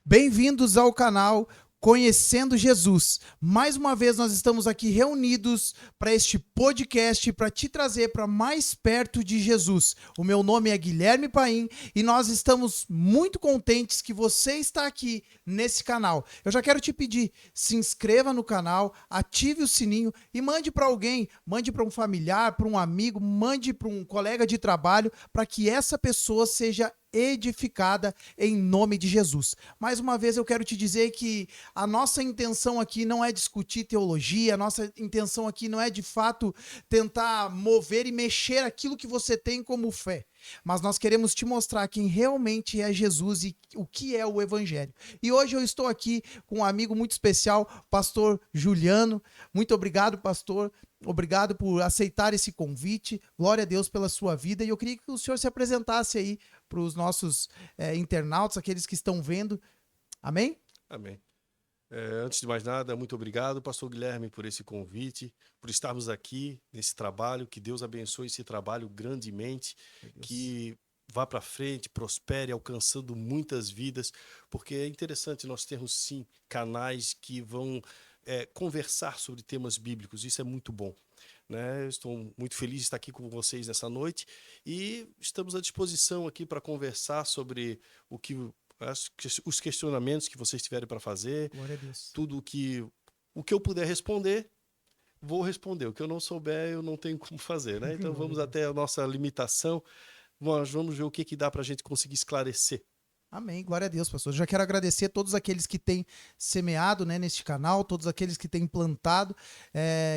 Bem-vindos ao canal Conhecendo Jesus. Mais uma vez nós estamos aqui reunidos para este podcast para te trazer para mais perto de Jesus. O meu nome é Guilherme Paim e nós estamos muito contentes que você está aqui nesse canal. Eu já quero te pedir, se inscreva no canal, ative o sininho e mande para alguém, mande para um familiar, para um amigo, mande para um colega de trabalho para que essa pessoa seja edificada em nome de Jesus. Mais uma vez eu quero te dizer que a nossa intenção aqui não é discutir teologia, a nossa intenção aqui não é de fato tentar mover e mexer aquilo que você tem como fé. Mas nós queremos te mostrar quem realmente é Jesus e o que é o Evangelho. E hoje eu estou aqui com um amigo muito especial, pastor Juliano. Muito obrigado, pastor. Obrigado por aceitar esse convite. Glória a Deus pela sua vida. E eu queria que o senhor se apresentasse aí para os nossos internautas, aqueles que estão vendo. Amém? Amém. Antes de mais nada, muito obrigado, pastor Guilherme, por esse convite, por estarmos aqui nesse trabalho. Que Deus abençoe esse trabalho grandemente, que vá para frente, prospere, alcançando muitas vidas, porque é interessante nós termos, sim, canais que vão conversar sobre temas bíblicos. Isso é muito bom, né? Estou muito feliz de estar aqui com vocês nessa noite e estamos à disposição aqui para conversar sobre os questionamentos que vocês tiverem para fazer. Glória a Deus. Tudo o que eu puder responder, vou responder. O que eu não souber, eu não tenho como fazer, né? Então vamos até a nossa limitação. Nós vamos ver o que dá para a gente conseguir esclarecer. Amém, glória a Deus, pastor. Já quero agradecer a todos aqueles que têm semeado, né, neste canal, todos aqueles que têm plantado,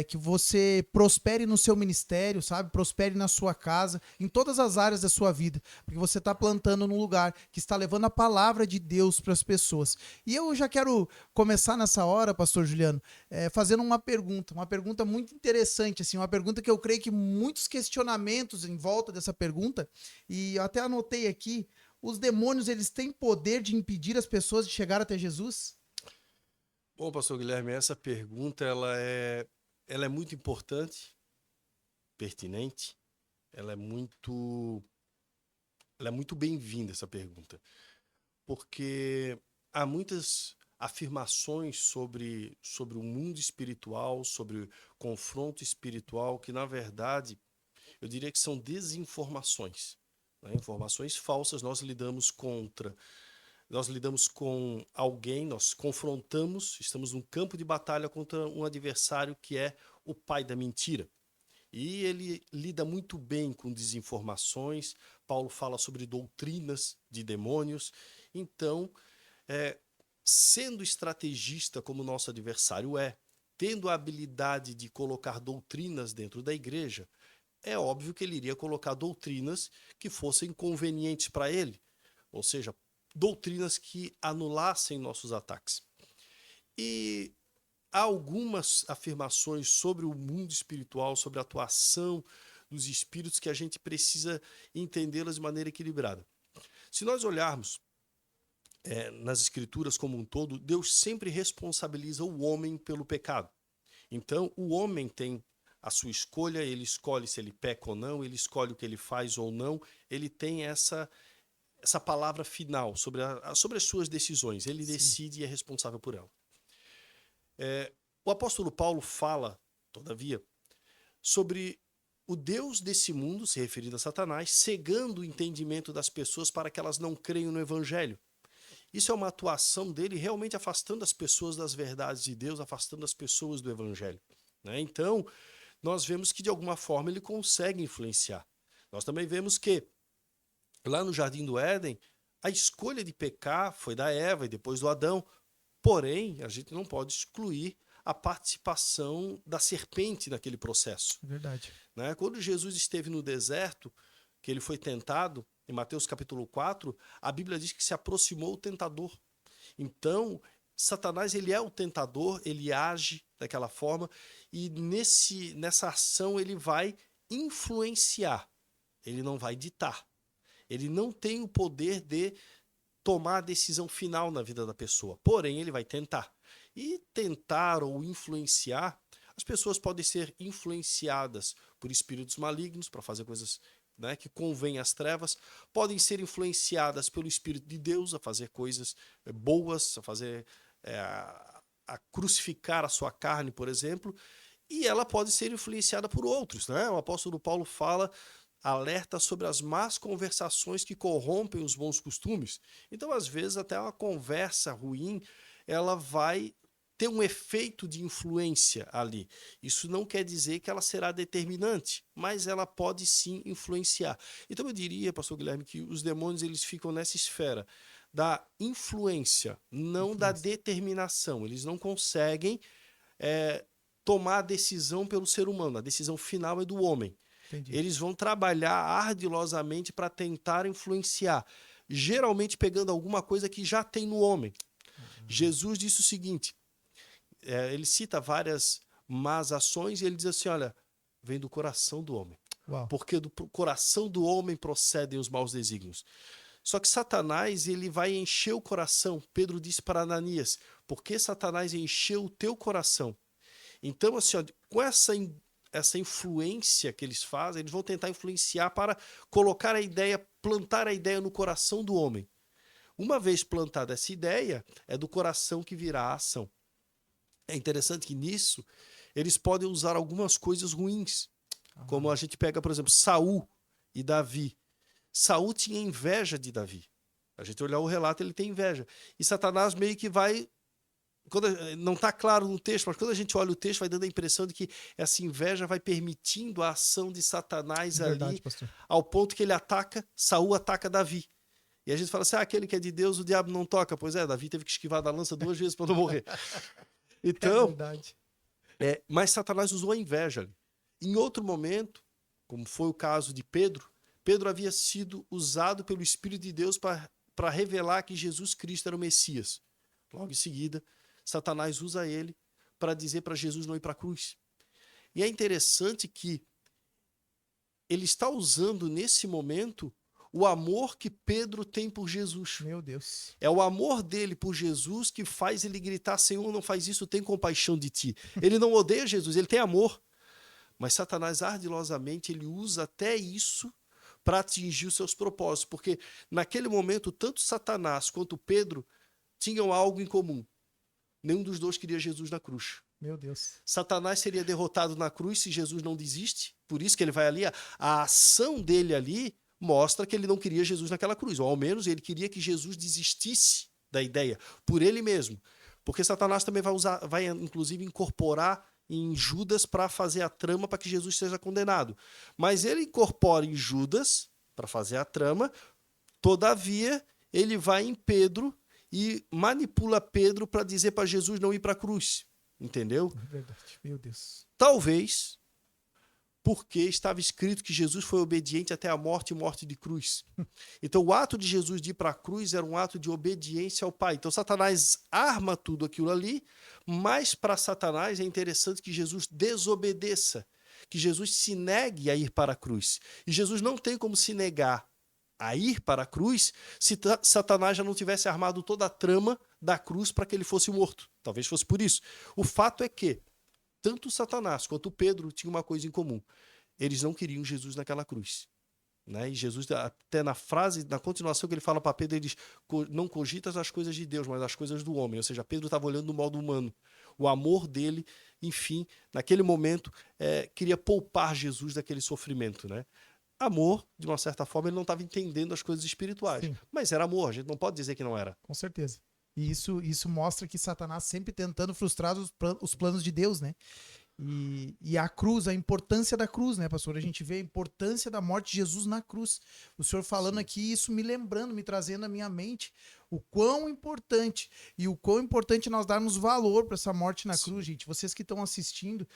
que você prospere no seu ministério, sabe? Prospere na sua casa, em todas as áreas da sua vida, porque você está plantando num lugar que está levando a palavra de Deus para as pessoas. E eu já quero começar nessa hora, pastor Juliano, fazendo uma pergunta muito interessante, assim, uma pergunta que eu creio que muitos questionamentos em volta dessa pergunta, e eu até anotei aqui. Os demônios, eles têm poder de impedir as pessoas de chegar até Jesus? Bom, pastor Guilherme, essa pergunta ela é muito importante, pertinente, ela é muito bem-vinda, essa pergunta, porque há muitas afirmações sobre o mundo espiritual, sobre o confronto espiritual, que na verdade eu diria que são desinformações, né? Informações falsas. Nós lidamos com alguém, nós confrontamos, estamos num campo de batalha contra um adversário que é o pai da mentira. E ele lida muito bem com desinformações. Paulo fala sobre doutrinas de demônios. Então, sendo estrategista como nosso adversário tendo a habilidade de colocar doutrinas dentro da igreja, é óbvio que ele iria colocar doutrinas que fossem convenientes para ele, ou seja, doutrinas que anulassem nossos ataques. E há algumas afirmações sobre o mundo espiritual, sobre a atuação dos espíritos, que a gente precisa entendê-las de maneira equilibrada. Se nós olharmos nas escrituras como um todo, Deus sempre responsabiliza o homem pelo pecado. Então, o homem tem a sua escolha, ele escolhe se ele peca ou não, ele escolhe o que ele faz ou não, ele tem essa palavra final sobre as suas decisões, ele decide e é responsável por ela. O apóstolo Paulo fala, todavia, sobre o Deus desse mundo, se referindo a Satanás, cegando o entendimento das pessoas para que elas não creiam no evangelho. Isso é uma atuação dele realmente afastando as pessoas das verdades de Deus, afastando as pessoas do evangelho, né? Então, nós vemos que de alguma forma ele consegue influenciar. Nós também vemos que lá no Jardim do Éden, a escolha de pecar foi da Eva e depois do Adão. Porém, a gente não pode excluir a participação da serpente naquele processo. Verdade. Né? Quando Jesus esteve no deserto, que ele foi tentado, em Mateus capítulo 4, a Bíblia diz que se aproximou o tentador. Então, Satanás, ele é o tentador, ele age daquela forma e nessa ação ele vai influenciar, ele não vai ditar. Ele não tem o poder de tomar a decisão final na vida da pessoa, porém ele vai tentar. E tentar ou influenciar, as pessoas podem ser influenciadas por espíritos malignos para fazer coisas né, que convém às trevas, podem ser influenciadas pelo Espírito de Deus a fazer coisas boas, a fazer a crucificar a sua carne, por exemplo, e ela pode ser influenciada por outros, né? O apóstolo Paulo fala, alerta sobre as más conversações que corrompem os bons costumes. Então, às vezes, até uma conversa ruim, ela vai ter um efeito de influência ali. Isso não quer dizer que ela será determinante, mas ela pode sim influenciar. Então, eu diria, pastor Guilherme, que os demônios eles ficam nessa esfera da influência, não da determinação. Eles não conseguem tomar a decisão pelo ser humano. A decisão final é do homem. Entendi. Eles vão trabalhar ardilosamente para tentar influenciar, geralmente pegando alguma coisa que já tem no homem. Jesus disse o seguinte, ele cita várias más ações e ele diz assim, olha, vem do coração do homem. Uau. Porque do coração do homem procedem os maus desígnios. Só que Satanás, ele vai encher o coração. Pedro disse para Ananias, porque Satanás encheu o teu coração. Então, assim, ó, com essa influência que eles fazem, eles vão tentar influenciar para colocar a ideia, plantar a ideia no coração do homem. Uma vez plantada essa ideia, é do coração que virá a ação. É interessante que nisso, eles podem usar algumas coisas ruins. Como a gente pega, por exemplo, Saul e Davi. Saul tinha inveja de Davi. A gente olhar o relato, ele tem inveja. E Satanás meio que vai... não está claro no texto, mas quando a gente olha o texto, vai dando a impressão de que essa inveja vai permitindo a ação de Satanás ali, pastor. ao ponto que ele ataca, Saul ataca Davi. E a gente fala assim, aquele que é de Deus, o diabo não toca. Pois é, Davi teve que esquivar da lança 2 vezes para não morrer. Então, verdade. mas Satanás usou a inveja ali. Em outro momento, como foi o caso de Pedro, Pedro havia sido usado pelo Espírito de Deus para revelar que Jesus Cristo era o Messias. Logo em seguida, Satanás usa ele para dizer para Jesus não ir para a cruz. E é interessante que ele está usando nesse momento o amor que Pedro tem por Jesus. Meu Deus. É o amor dele por Jesus que faz ele gritar, Senhor, não faz isso, tem compaixão de ti. Ele não odeia Jesus, ele tem amor. Mas Satanás ardilosamente ele usa até isso para atingir os seus propósitos. Porque naquele momento, tanto Satanás quanto Pedro tinham algo em comum. Nenhum dos dois queria Jesus na cruz. Meu Deus. Satanás seria derrotado na cruz se Jesus não desiste. Por isso que ele vai ali. A ação dele ali mostra que ele não queria Jesus naquela cruz. Ou ao menos ele queria que Jesus desistisse da ideia por ele mesmo. Porque Satanás também vai inclusive incorporar em Judas para fazer a trama para que Jesus seja condenado. Mas ele incorpora em Judas para fazer a trama. Todavia, ele vai em Pedro e manipula Pedro para dizer para Jesus não ir para a cruz. Entendeu? Verdade. Meu Deus. Talvez porque estava escrito que Jesus foi obediente até a morte e morte de cruz. Então o ato de Jesus de ir para a cruz era um ato de obediência ao Pai. Então Satanás arma tudo aquilo ali, mas para Satanás é interessante que Jesus desobedeça, que Jesus se negue a ir para a cruz. E Jesus não tem como se negar a ir para a cruz se Satanás já não tivesse armado toda a trama da cruz para que ele fosse morto. Talvez fosse por isso. O fato é que tanto Satanás quanto Pedro tinham uma coisa em comum. Eles não queriam Jesus naquela cruz. Né? E Jesus, até na frase, na continuação que ele fala para Pedro, ele diz, não cogitas as coisas de Deus, mas as coisas do homem. Ou seja, Pedro estava olhando do modo humano. O amor dele, enfim, naquele momento, queria poupar Jesus daquele sofrimento. Né? Amor, de uma certa forma, ele não estava entendendo as coisas espirituais. Sim. Mas era amor, a gente não pode dizer que não era. Com certeza. E isso mostra que Satanás sempre tentando frustrar os planos de Deus, né? E a cruz, a importância da cruz, né, pastor? A gente vê a importância da morte de Jesus na cruz. O senhor falando aqui, isso me lembrando, me trazendo à minha mente o quão importante nós darmos valor para essa morte na cruz, gente. Vocês que estão assistindo,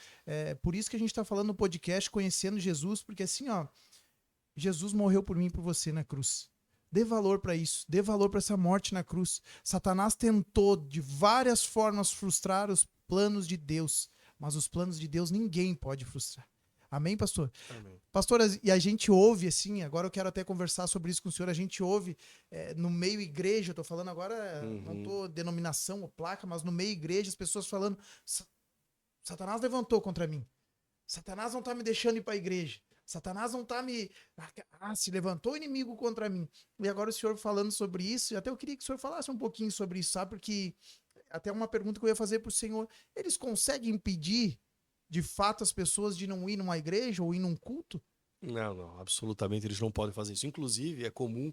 por isso que a gente está falando no podcast Conhecendo Jesus, porque assim, ó, Jesus morreu por mim e por você na cruz. Dê valor para isso, dê valor para essa morte na cruz. Satanás tentou de várias formas frustrar os planos de Deus, mas os planos de Deus ninguém pode frustrar. Amém, pastor? Amém. Pastor, e a gente ouve assim, agora eu quero até conversar sobre isso com o senhor, a gente ouve no meio igreja, eu tô falando agora, não tô denominação ou placa, mas no meio igreja as pessoas falando, Satanás levantou contra mim. Satanás não tá me deixando ir para a igreja. Satanás não tá me... se levantou o inimigo contra mim. E agora o senhor falando sobre isso, e até eu queria que o senhor falasse um pouquinho sobre isso, sabe? Porque até uma pergunta que eu ia fazer pro senhor, eles conseguem impedir, de fato, as pessoas de não ir numa igreja ou ir num culto? Não, não, absolutamente eles não podem fazer isso. Inclusive, é comum,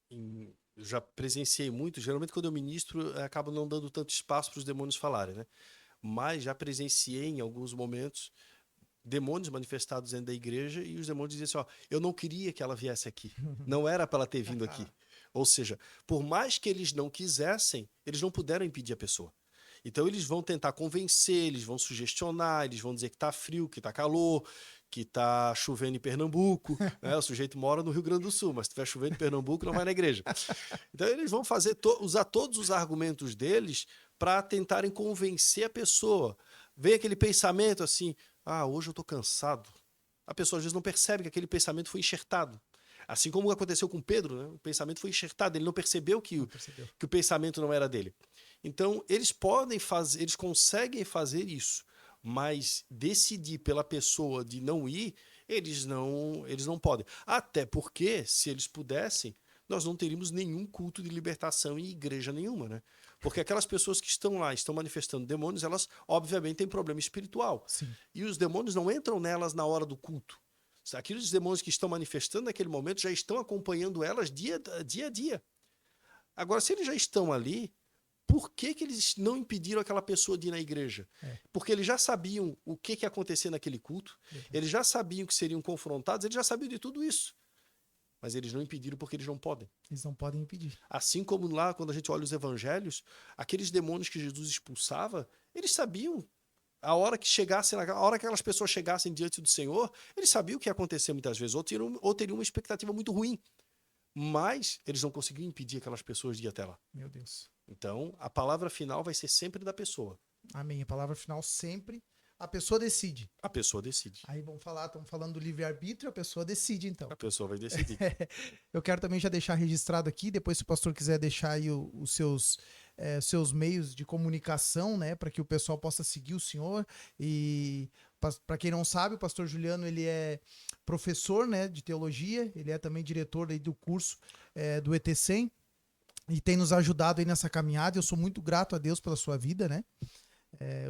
eu já presenciei muito, geralmente quando eu ministro, eu acabo não dando tanto espaço para os demônios falarem, né? Mas já presenciei em alguns momentos demônios manifestados dentro da igreja e os demônios diziam assim, ó, eu não queria que ela viesse aqui. Não era para ela ter vindo aqui. Ou seja, por mais que eles não quisessem, eles não puderam impedir a pessoa. Então eles vão tentar convencer, eles vão sugestionar, eles vão dizer que tá frio, que tá calor, que tá chovendo em Pernambuco, né? O sujeito mora no Rio Grande do Sul, mas se estiver chovendo em Pernambuco, não vai na igreja. Então eles vão usar todos os argumentos deles para tentarem convencer a pessoa. Vem aquele pensamento assim, hoje eu tô cansado. A pessoa às vezes não percebe que aquele pensamento foi enxertado. Assim como aconteceu com Pedro, né? O pensamento foi enxertado, ele não percebeu que o pensamento não era dele. Então, eles conseguem fazer isso, mas decidir pela pessoa de não ir, eles não podem. Até porque, se eles pudessem, nós não teríamos nenhum culto de libertação em igreja nenhuma, né? Porque aquelas pessoas que estão lá, estão manifestando demônios, elas obviamente têm problema espiritual. Sim. E os demônios não entram nelas na hora do culto. Aqueles demônios que estão manifestando naquele momento já estão acompanhando elas dia a dia. Agora, se eles já estão ali, por que eles não impediram aquela pessoa de ir na igreja? Porque eles já sabiam o que ia acontecer naquele culto, eles já sabiam que seriam confrontados, eles já sabiam de tudo isso. Mas eles não impediram porque eles não podem. Eles não podem impedir. Assim como lá, quando a gente olha os evangelhos, aqueles demônios que Jesus expulsava, eles sabiam. A hora que aquelas pessoas chegassem diante do Senhor, eles sabiam o que ia acontecer muitas vezes, ou teriam uma expectativa muito ruim. Mas eles não conseguiam impedir aquelas pessoas de ir até lá. Meu Deus. Então, a palavra final vai ser sempre da pessoa. Amém. A palavra final sempre, a pessoa decide. A pessoa decide. Aí estamos falando do livre-arbítrio, a pessoa decide, então. A pessoa vai decidir. Eu quero também já deixar registrado aqui, depois se o pastor quiser deixar aí os seus meios de comunicação, né, para que o pessoal possa seguir o senhor. E para quem não sabe, o pastor Juliano, ele é professor, né, de teologia, ele é também diretor aí do curso do ET100 e tem nos ajudado aí nessa caminhada. Eu sou muito grato a Deus pela sua vida, né?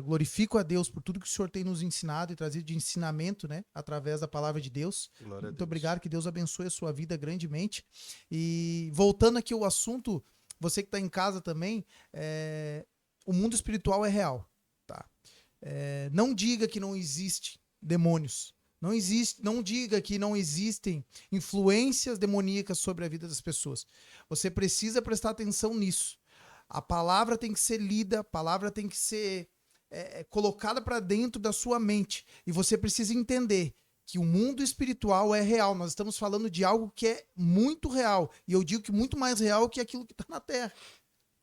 Glorifico a Deus por tudo que o Senhor tem nos ensinado e trazido de ensinamento, né, através da palavra de Deus. Muito obrigado, que Deus abençoe a sua vida grandemente. E voltando aqui ao assunto, você que está em casa também, o mundo espiritual é real, tá? Não diga que não existe demônios. Não diga que não existem influências demoníacas sobre a vida das pessoas. Você precisa prestar atenção nisso. A palavra tem que ser lida, a palavra tem que ser colocada para dentro da sua mente. E você precisa entender que o mundo espiritual é real. Nós estamos falando de algo que é muito real. E eu digo que muito mais real que aquilo que está na Terra.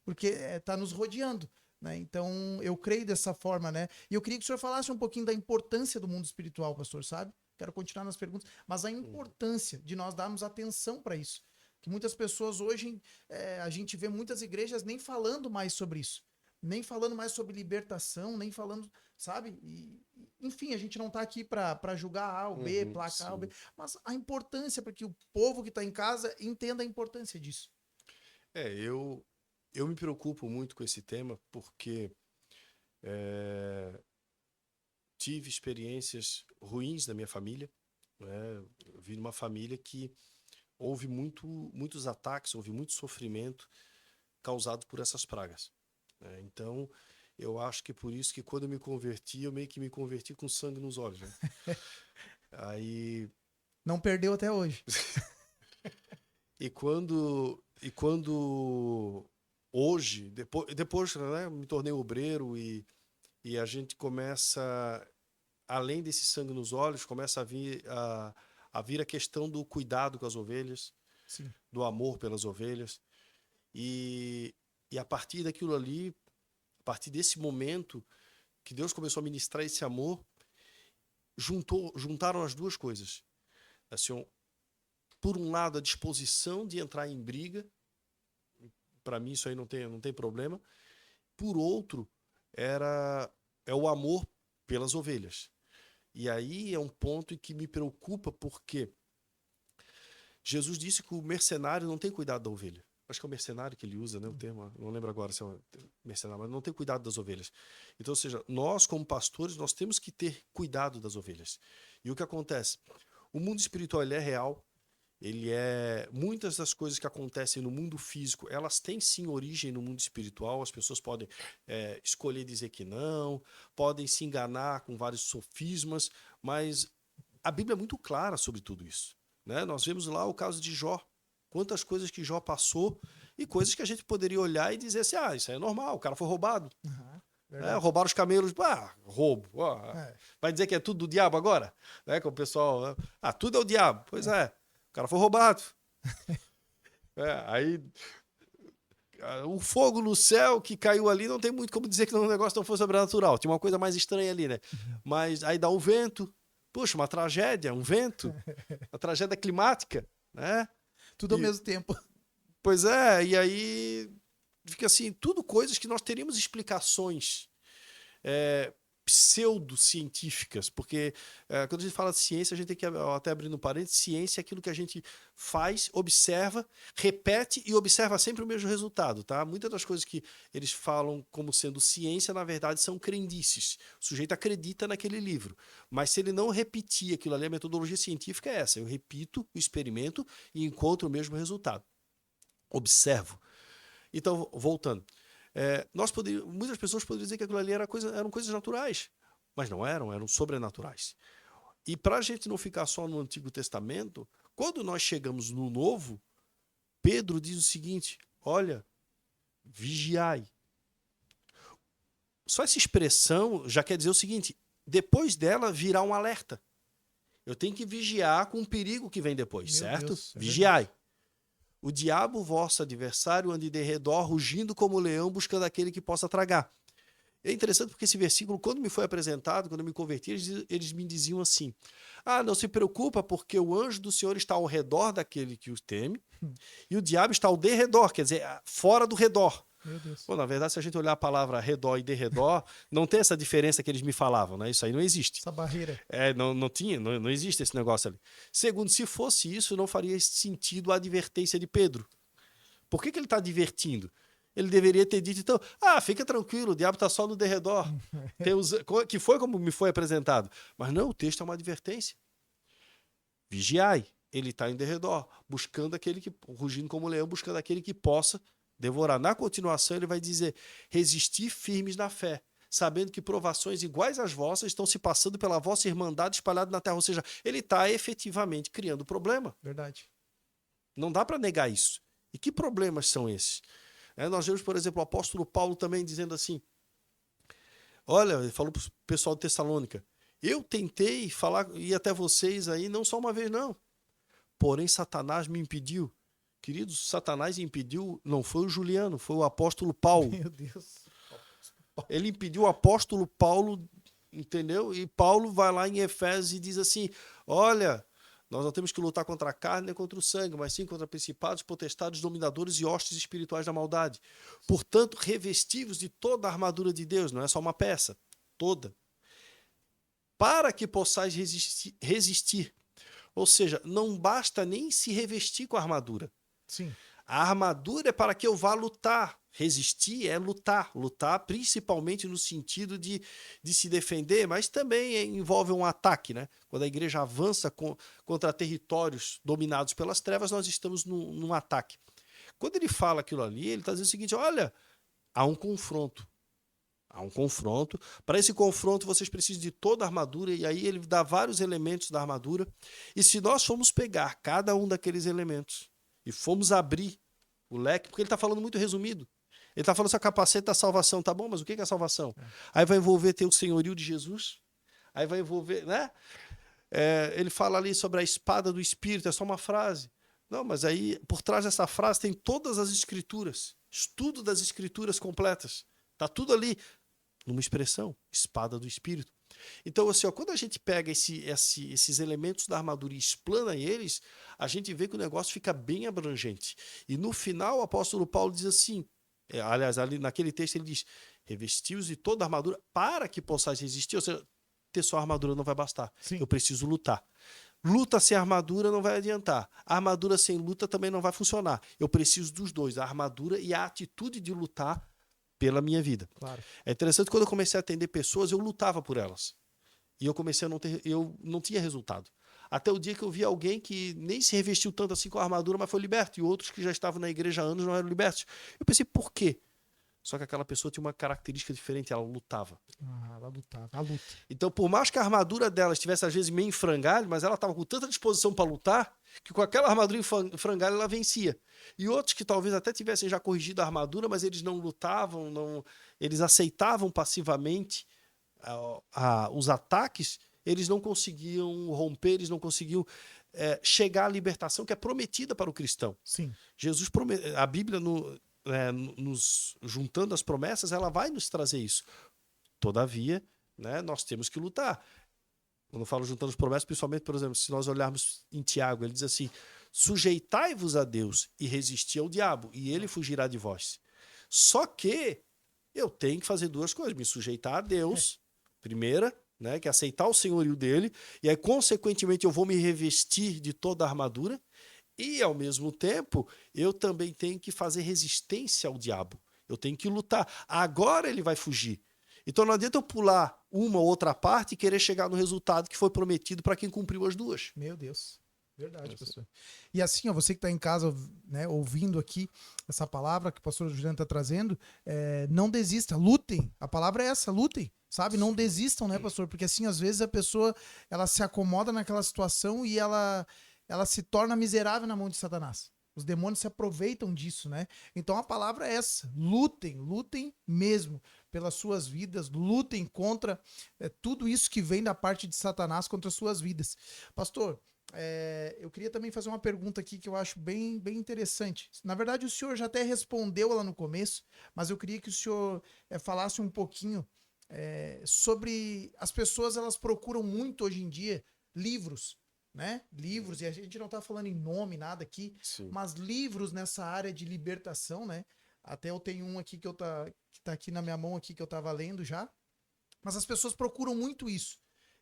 Porque está nos rodeando. Né? Então, eu creio dessa forma. Né? E eu queria que o senhor falasse um pouquinho da importância do mundo espiritual, pastor, sabe? Quero continuar nas perguntas. Mas a importância de nós darmos atenção para isso. Que muitas pessoas hoje, a gente vê muitas igrejas nem falando mais sobre isso. Nem falando mais sobre libertação, nem falando, sabe? Enfim, a gente não está aqui para julgar A ou B, placar A ou B, mas a importância para que o povo que está em casa entenda a importância disso. Eu me preocupo muito com esse tema porque tive experiências ruins na minha família. Né? Eu vim de uma família que houve muitos ataques, houve muito sofrimento causado por essas pragas. Né? Então, eu acho que por isso que quando eu me converti, eu meio que me converti com sangue nos olhos. Né? Aí... Não perdeu até hoje. E quando hoje, depois né, me tornei obreiro e a gente começa, além desse sangue nos olhos, começa a vir a questão do cuidado com as ovelhas, Sim. Do amor pelas ovelhas. E a partir daquilo ali, a partir desse momento que Deus começou a ministrar esse amor, juntaram as duas coisas. Assim, por um lado, a disposição de entrar em briga, para mim isso aí não tem problema. Por outro, é o amor pelas ovelhas. E aí é um ponto em que me preocupa, porque Jesus disse que o mercenário não tem cuidado da ovelha. Acho que é o mercenário que ele usa, né, o termo, não lembro agora se é o mercenário, mas não tem cuidado das ovelhas. Então, ou seja, nós como pastores, nós temos que ter cuidado das ovelhas. E o que acontece? O mundo espiritual, ele é real, muitas das coisas que acontecem no mundo físico, elas têm sim origem no mundo espiritual. As pessoas podem escolher dizer que não, podem se enganar com vários sofismas, mas a Bíblia é muito clara sobre tudo isso, né? Nós vemos lá o caso de Jó, quantas coisas que Jó passou e coisas que a gente poderia olhar e dizer assim, isso aí é normal, o cara foi roubado. Roubaram os camelos, roubo. Vai dizer que é tudo do diabo agora? Né? Que o pessoal, tudo é o diabo. Pois é, o cara foi roubado. Aí o fogo no céu que caiu ali, não tem muito como dizer que o negócio não foi sobrenatural. Tinha uma coisa mais estranha ali, né? Mas aí dá um vento, puxa, uma tragédia, um vento, uma tragédia climática, né? Tudo ao mesmo tempo. Pois é, e aí fica assim, tudo coisas que nós teríamos explicações pseudocientíficas, porque quando a gente fala de ciência, a gente tem que, até abrindo um parênteses, ciência é aquilo que a gente faz, observa, repete e observa sempre o mesmo resultado, tá? Muitas das coisas que eles falam como sendo ciência, na verdade, são crendices. O sujeito acredita naquele livro, mas se ele não repetir aquilo ali, a metodologia científica é essa, eu repito o experimento e encontro o mesmo resultado. Observo. Então, voltando. Muitas pessoas poderiam dizer que aquilo ali eram coisas naturais, mas não eram sobrenaturais. E para a gente não ficar só no Antigo Testamento, quando nós chegamos no Novo, Pedro diz o seguinte, olha, vigiai. Só essa expressão já quer dizer o seguinte, depois dela virá um alerta. Eu tenho que vigiar com o perigo que vem depois, Meu certo? Deus, Vigiai. O diabo, vosso adversário, anda de redor, rugindo como leão, buscando aquele que possa tragar. É interessante porque esse versículo, quando me foi apresentado, quando eu me converti, eles me diziam assim, não se preocupa porque o anjo do Senhor está ao redor daquele que o teme e o diabo está ao derredor, quer dizer, fora do redor. Meu Deus. Bom, na verdade, se a gente olhar a palavra redor e derredor, não tem essa diferença que eles me falavam, né? Isso aí não existe. Essa barreira. Não existe esse negócio ali. Segundo, se fosse isso, não faria sentido a advertência de Pedro. Por que ele está advertindo? Ele deveria ter dito, então, fica tranquilo, o diabo está só no derredor. Que foi como me foi apresentado. Mas não, o texto é uma advertência. Vigiai, ele está em derredor, buscando aquele que, rugindo como leão, buscando aquele que possa devorar. Na continuação, ele vai dizer, resistir firmes na fé, sabendo que provações iguais às vossas estão se passando pela vossa irmandade espalhada na terra. Ou seja, ele está efetivamente criando problema. Verdade. Não dá para negar isso. E que problemas são esses? Nós vemos, por exemplo, o apóstolo Paulo também dizendo assim, olha, ele falou para o pessoal de Tessalônica, eu tentei ir até vocês aí, não só uma vez não, porém Satanás me impediu. Queridos, Satanás impediu, não foi o Juliano, foi o apóstolo Paulo. Meu Deus. Ele impediu o apóstolo Paulo, entendeu? E Paulo vai lá em Efésios e diz assim, olha, nós não temos que lutar contra a carne nem contra o sangue, mas sim contra principados, potestades, dominadores e hostes espirituais da maldade. Portanto, revestivos de toda a armadura de Deus, não é só uma peça, toda. Para que possais resistir. Ou seja, não basta nem se revestir com a armadura. Sim. A armadura é para que eu vá lutar. Resistir é lutar. Lutar principalmente no sentido de se defender, mas também envolve um ataque, né? Quando a igreja avança contra territórios dominados pelas trevas, nós estamos num ataque. Quando ele fala aquilo ali, ele está dizendo o seguinte, olha, há um confronto. Há um confronto. Para esse confronto, vocês precisam de toda a armadura, e aí ele dá vários elementos da armadura. E se nós formos pegar cada um daqueles elementos e fomos abrir o leque, porque ele está falando muito resumido. Ele está falando só capacete da salvação, tá bom, mas o que é a salvação? Aí vai envolver ter o senhorio de Jesus, aí vai envolver, né? Ele fala ali sobre a espada do Espírito, é só uma frase. Não, mas aí por trás dessa frase tem todas as escrituras, estudo das escrituras completas. Tá tudo ali numa expressão, espada do Espírito. Então, assim, quando a gente pega esses elementos da armadura e explana eles, a gente vê que o negócio fica bem abrangente. E no final, o apóstolo Paulo diz assim, aliás, ali naquele texto ele diz, revesti-os de toda a armadura para que possais resistir. Ou seja, ter só armadura não vai bastar. Sim. Eu preciso lutar. Luta sem armadura não vai adiantar. A armadura sem luta também não vai funcionar. Eu preciso dos dois, a armadura e a atitude de lutar pela minha vida. Claro. É interessante que quando eu comecei a atender pessoas, eu lutava por elas. E eu comecei a eu não tinha resultado. Até o dia que eu vi alguém que nem se revestiu tanto assim com a armadura, mas foi liberto. E outros que já estavam na igreja há anos não eram libertos. Eu pensei, por quê? Só que aquela pessoa tinha uma característica diferente, ela lutava. Ela lutava, a luta. Então, por mais que a armadura dela estivesse às vezes meio em frangalho, mas ela estava com tanta disposição para lutar, que com aquela armadura em frangalho ela vencia. E outros que talvez até tivessem já corrigido a armadura, mas eles não lutavam, eles aceitavam passivamente os ataques, eles não conseguiam romper, eles não conseguiam chegar à libertação que é prometida para o cristão. Sim. Jesus a Bíblia, nos juntando as promessas, ela vai nos trazer isso. Todavia, né, nós temos que lutar. Quando eu falo juntando as promessas, principalmente, por exemplo, se nós olharmos em Tiago, ele diz assim: sujeitai-vos a Deus e resisti ao diabo, e ele fugirá de vós. Só que eu tenho que fazer duas coisas: me sujeitar a Deus, primeira, né, que é aceitar o senhorio dele, e aí, consequentemente, eu vou me revestir de toda a armadura, e, ao mesmo tempo, eu também tenho que fazer resistência ao diabo. Eu tenho que lutar. Agora ele vai fugir. Então não adianta eu pular uma ou outra parte e querer chegar no resultado que foi prometido para quem cumpriu as duas. Meu Deus. Verdade, pastor. E assim, ó, você que está em casa, né, ouvindo aqui essa palavra que o pastor Juliano está trazendo, não desista, lutem. A palavra é essa, lutem, sabe? Não desistam, né, pastor? Porque assim, às vezes a pessoa, ela se acomoda naquela situação e ela se torna miserável na mão de Satanás. Os demônios se aproveitam disso, né? Então a palavra é essa, lutem, lutem mesmo pelas suas vidas, lutem contra tudo isso que vem da parte de Satanás contra as suas vidas. Pastor, eu queria também fazer uma pergunta aqui que eu acho bem, bem interessante. Na verdade, o senhor já até respondeu lá no começo, mas eu queria que o senhor falasse um pouquinho sobre as pessoas, elas procuram muito hoje em dia livros, né? Livros, e a gente não tá falando em nome, nada aqui, Sim. mas livros nessa área de libertação, né? Até eu tenho um aqui que tá aqui na minha mão aqui que eu tava lendo já. Mas as pessoas procuram muito isso.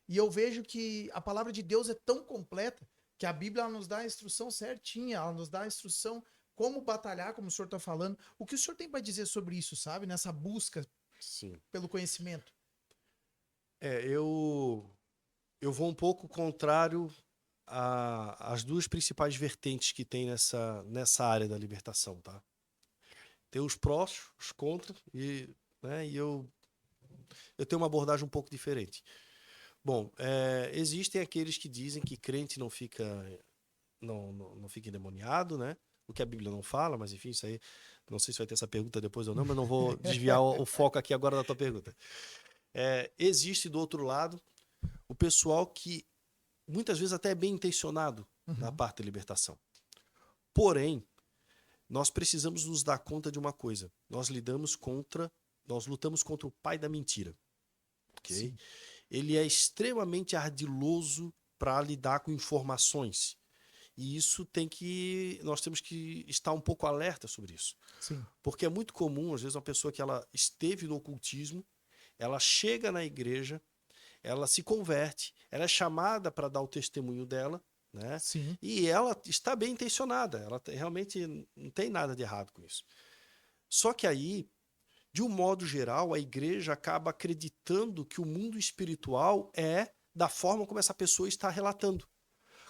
E eu vejo que a palavra de Deus é tão completa que a Bíblia ela nos dá a instrução certinha, ela nos dá a instrução como batalhar, como o senhor tá falando. O que o senhor tem para dizer sobre isso, sabe? Nessa busca Sim. pelo conhecimento. Eu vou um pouco contrário às duas principais vertentes que tem nessa área da libertação, tá? Tem os prós, os contras, e eu tenho uma abordagem um pouco diferente. Bom, existem aqueles que dizem que crente não fica endemoniado, né? O que a Bíblia não fala, mas enfim, isso aí, não sei se vai ter essa pergunta depois ou não, mas não vou desviar o foco aqui agora da tua pergunta. Existe do outro lado o pessoal que muitas vezes até é bem intencionado na parte da libertação. Porém, nós precisamos nos dar conta de uma coisa. Nós lutamos contra o pai da mentira. Okay? Sim. Ele é extremamente ardiloso para lidar com informações. E nós temos que estar um pouco alerta sobre isso. Sim. Porque é muito comum, às vezes, uma pessoa que ela esteve no ocultismo, ela chega na igreja, ela se converte, ela é chamada para dar o testemunho dela, né? Sim. E ela está bem intencionada, ela realmente não tem nada de errado com isso. Só que aí, de um modo geral, a igreja acaba acreditando que o mundo espiritual é da forma como essa pessoa está relatando.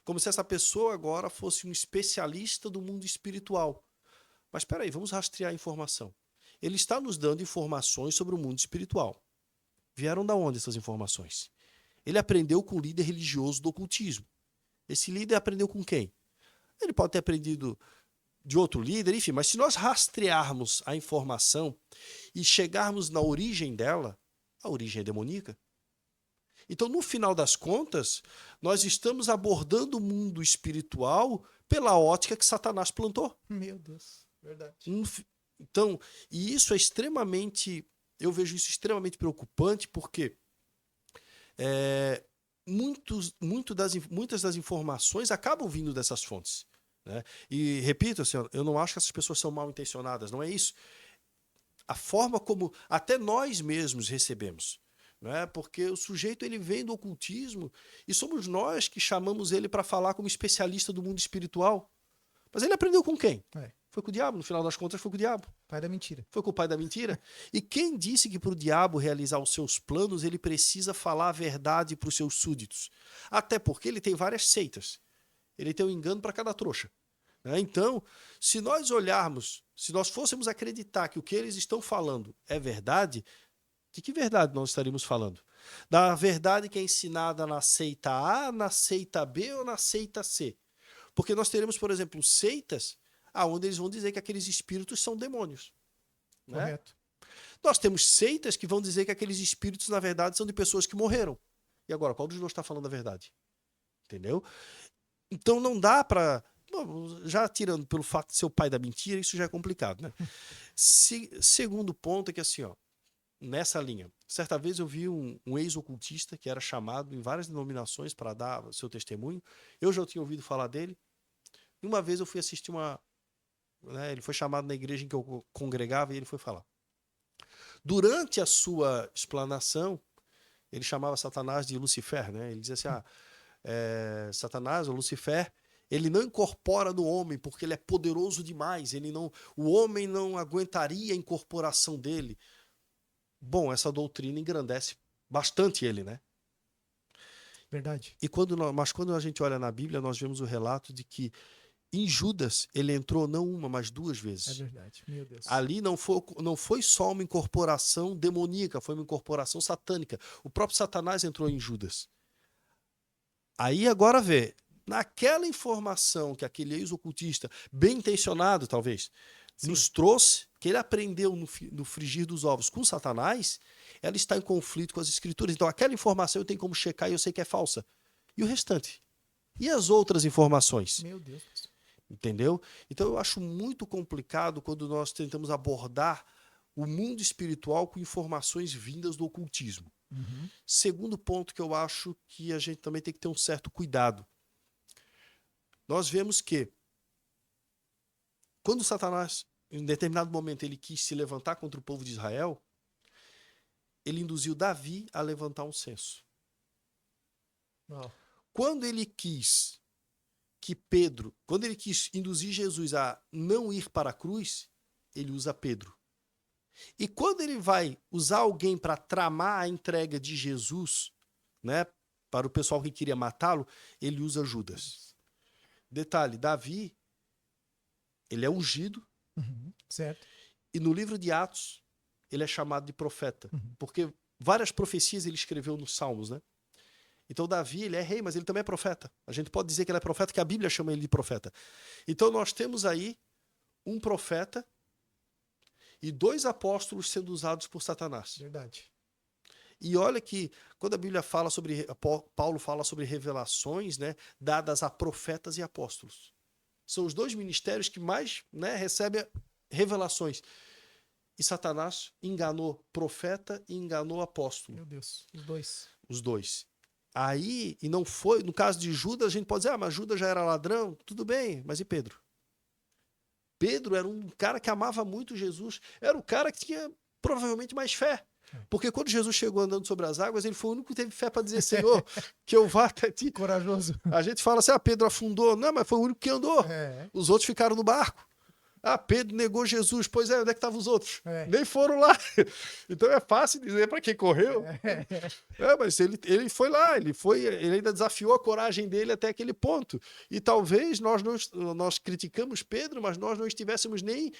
Como se essa pessoa agora fosse um especialista do mundo espiritual. Mas espera aí, vamos rastrear a informação. Ele está nos dando informações sobre o mundo espiritual. Vieram da onde essas informações? Ele aprendeu com o líder religioso do ocultismo. Esse líder aprendeu com quem? Ele pode ter aprendido de outro líder, enfim, mas se nós rastrearmos a informação e chegarmos na origem dela, a origem é demoníaca. Então, no final das contas, nós estamos abordando o mundo espiritual pela ótica que Satanás plantou. Meu Deus, verdade. Então, e isso é extremamente, eu vejo isso extremamente preocupante, porque muitas das informações acabam vindo dessas fontes. Né? E repito, assim, eu não acho que essas pessoas são mal intencionadas, não é isso. A forma como até nós mesmos recebemos. né? Porque o sujeito ele vem do ocultismo e somos nós que chamamos ele para falar como especialista do mundo espiritual. Mas ele aprendeu com quem? Foi com o diabo, no final das contas foi com o diabo. Pai da mentira. Foi com o pai da mentira. E quem disse que para o diabo realizar os seus planos, ele precisa falar a verdade para os seus súditos? Até porque ele tem várias seitas. Ele tem um engano para cada trouxa. Né? Então, se nós olharmos, se nós fôssemos acreditar que o que eles estão falando é verdade, de que verdade nós estaríamos falando? Da verdade que é ensinada na seita A, na seita B ou na seita C? Porque nós teremos, por exemplo, seitas onde eles vão dizer que aqueles espíritos são demônios. Né? Correto. Nós temos seitas que vão dizer que aqueles espíritos, na verdade, são de pessoas que morreram. E agora, qual dos dois está falando a verdade? Entendeu? Então não dá para... Já tirando pelo fato de ser o pai da mentira, isso já é complicado, né? Segundo ponto é que assim, ó, nessa linha, certa vez eu vi um ex-ocultista que era chamado em várias denominações para dar seu testemunho. Eu já tinha ouvido falar dele. E uma vez eu fui assistir né, ele foi chamado na igreja em que eu congregava e ele foi falar. Durante a sua explanação, ele chamava Satanás de Lucifer, né? Ele dizia assim, Satanás, ou Lucifer, ele não incorpora no homem porque ele é poderoso demais, o homem não aguentaria a incorporação dele. Bom, essa doutrina engrandece bastante ele, né? Verdade. Mas quando a gente olha na Bíblia, nós vemos o relato de que em Judas, ele entrou não uma, mas duas vezes. É verdade, meu Deus. Ali não foi só uma incorporação demoníaca, foi uma incorporação satânica. O próprio Satanás entrou em Judas. Aí agora vê, naquela informação que aquele ex-ocultista, bem intencionado talvez, nos trouxe, que ele aprendeu no frigir dos ovos com Satanás, ela está em conflito com as escrituras. Então aquela informação eu tenho como checar e eu sei que é falsa. E o restante? E as outras informações? Meu Deus. Entendeu? Então eu acho muito complicado quando nós tentamos abordar o mundo espiritual com informações vindas do ocultismo. Uhum. Segundo ponto que eu acho que a gente também tem que ter um certo cuidado. Nós vemos que quando Satanás, em determinado momento, ele quis se levantar contra o povo de Israel, ele induziu Davi a levantar um censo. Uau. Quando ele quis induzir Jesus a não ir para a cruz, ele usa Pedro. E quando ele vai usar alguém para tramar a entrega de Jesus, né, para o pessoal que queria matá-lo, ele usa Judas. Detalhe, Davi, ele é ungido. Uhum. Certo. E no livro de Atos, ele é chamado de profeta. Uhum. Porque várias profecias ele escreveu nos Salmos, né? Então Davi, ele é rei, mas ele também é profeta. A gente pode dizer que ele é profeta, que a Bíblia chama ele de profeta. Então nós temos aí um profeta e dois apóstolos sendo usados por Satanás. Verdade. E olha que quando a Bíblia fala Paulo fala sobre revelações, né, dadas a profetas e apóstolos. São os dois ministérios que mais, né, recebem revelações. E Satanás enganou profeta e enganou apóstolo. Meu Deus, os dois. Os dois. Aí, e não foi, no caso de Judas, a gente pode dizer, mas Judas já era ladrão, tudo bem, mas e Pedro? Pedro era um cara que amava muito Jesus, era o cara que tinha provavelmente mais fé. Porque quando Jesus chegou andando sobre as águas, ele foi o único que teve fé para dizer, Senhor, que eu vá até ti. Corajoso. A gente fala assim, Pedro afundou. Não, mas foi o único que andou. Os outros ficaram no barco. Pedro negou Jesus. Pois é, onde é que estavam os outros? Nem foram lá. Então é fácil dizer para quem correu. Mas ele foi lá, ele ainda desafiou a coragem dele até aquele ponto. E talvez nós criticamos Pedro, mas nós não tivéssemos nem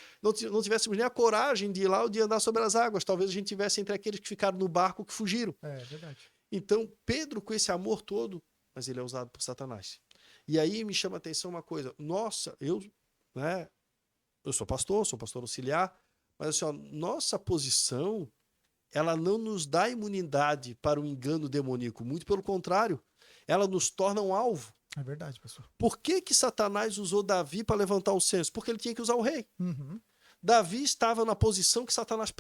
a coragem de ir lá ou de andar sobre as águas. Talvez a gente tivesse entre aqueles que ficaram no barco que fugiram. É verdade. Então, Pedro, com esse amor todo, mas ele é usado por Satanás. E aí me chama a atenção uma coisa. Nossa, eu sou pastor auxiliar, mas assim, ó, nossa posição, ela não nos dá imunidade para o engano demoníaco, muito pelo contrário, ela nos torna um alvo. É verdade, pastor. Por que Satanás usou Davi para levantar o censo? Porque ele tinha que usar o rei. Uhum. Davi estava na posição que Satanás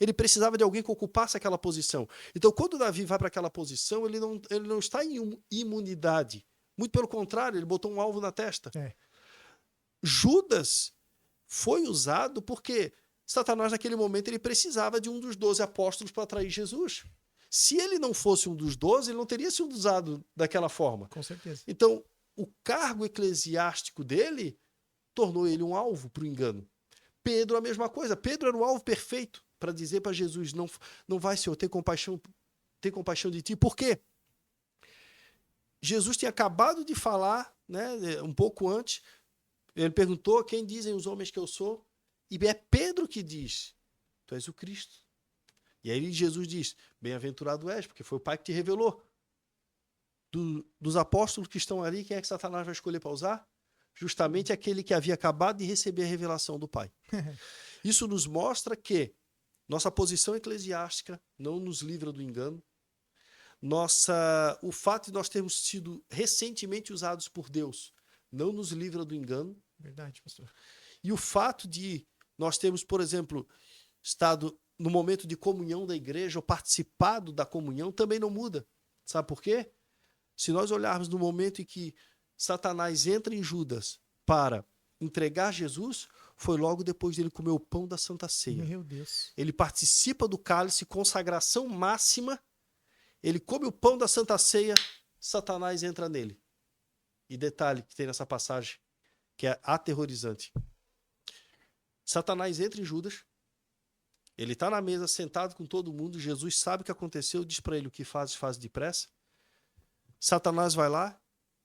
ele precisava de alguém que ocupasse aquela posição. Então, quando Davi vai para aquela posição, ele não está em imunidade. Muito pelo contrário, ele botou um alvo na testa. Judas foi usado porque Satanás, naquele momento, ele precisava de um dos 12 apóstolos para atrair Jesus. Se ele não fosse um dos 12, ele não teria sido usado daquela forma. Com certeza. Então, o cargo eclesiástico dele tornou ele um alvo para o engano. Pedro, a mesma coisa. Pedro era o alvo perfeito para dizer para Jesus, não vai, Senhor, ter compaixão de ti. Por quê? Jesus tinha acabado de falar, né, um pouco antes, ele perguntou, quem dizem os homens que eu sou? E é Pedro que diz, tu és o Cristo. E aí Jesus diz, bem-aventurado és, porque foi o Pai que te revelou. Dos apóstolos que estão ali, quem é que Satanás vai escolher para usar? Justamente aquele que havia acabado de receber a revelação do Pai. Isso nos mostra que nossa posição eclesiástica não nos livra do engano. O fato de nós termos sido recentemente usados por Deus não nos livra do engano. Verdade, pastor. E o fato de nós termos, por exemplo, estado no momento de comunhão da igreja ou participado da comunhão também não muda. Sabe por quê? Se nós olharmos no momento em que Satanás entra em Judas para entregar Jesus, foi logo depois dele comer o pão da Santa Ceia. Meu Deus. Ele participa do cálice, consagração máxima, ele come o pão da Santa Ceia, Satanás entra nele. E detalhe que tem nessa passagem, que é aterrorizante. Satanás entra em Judas, ele está na mesa sentado com todo mundo, Jesus sabe o que aconteceu, diz para ele o que faz depressa. Satanás vai lá,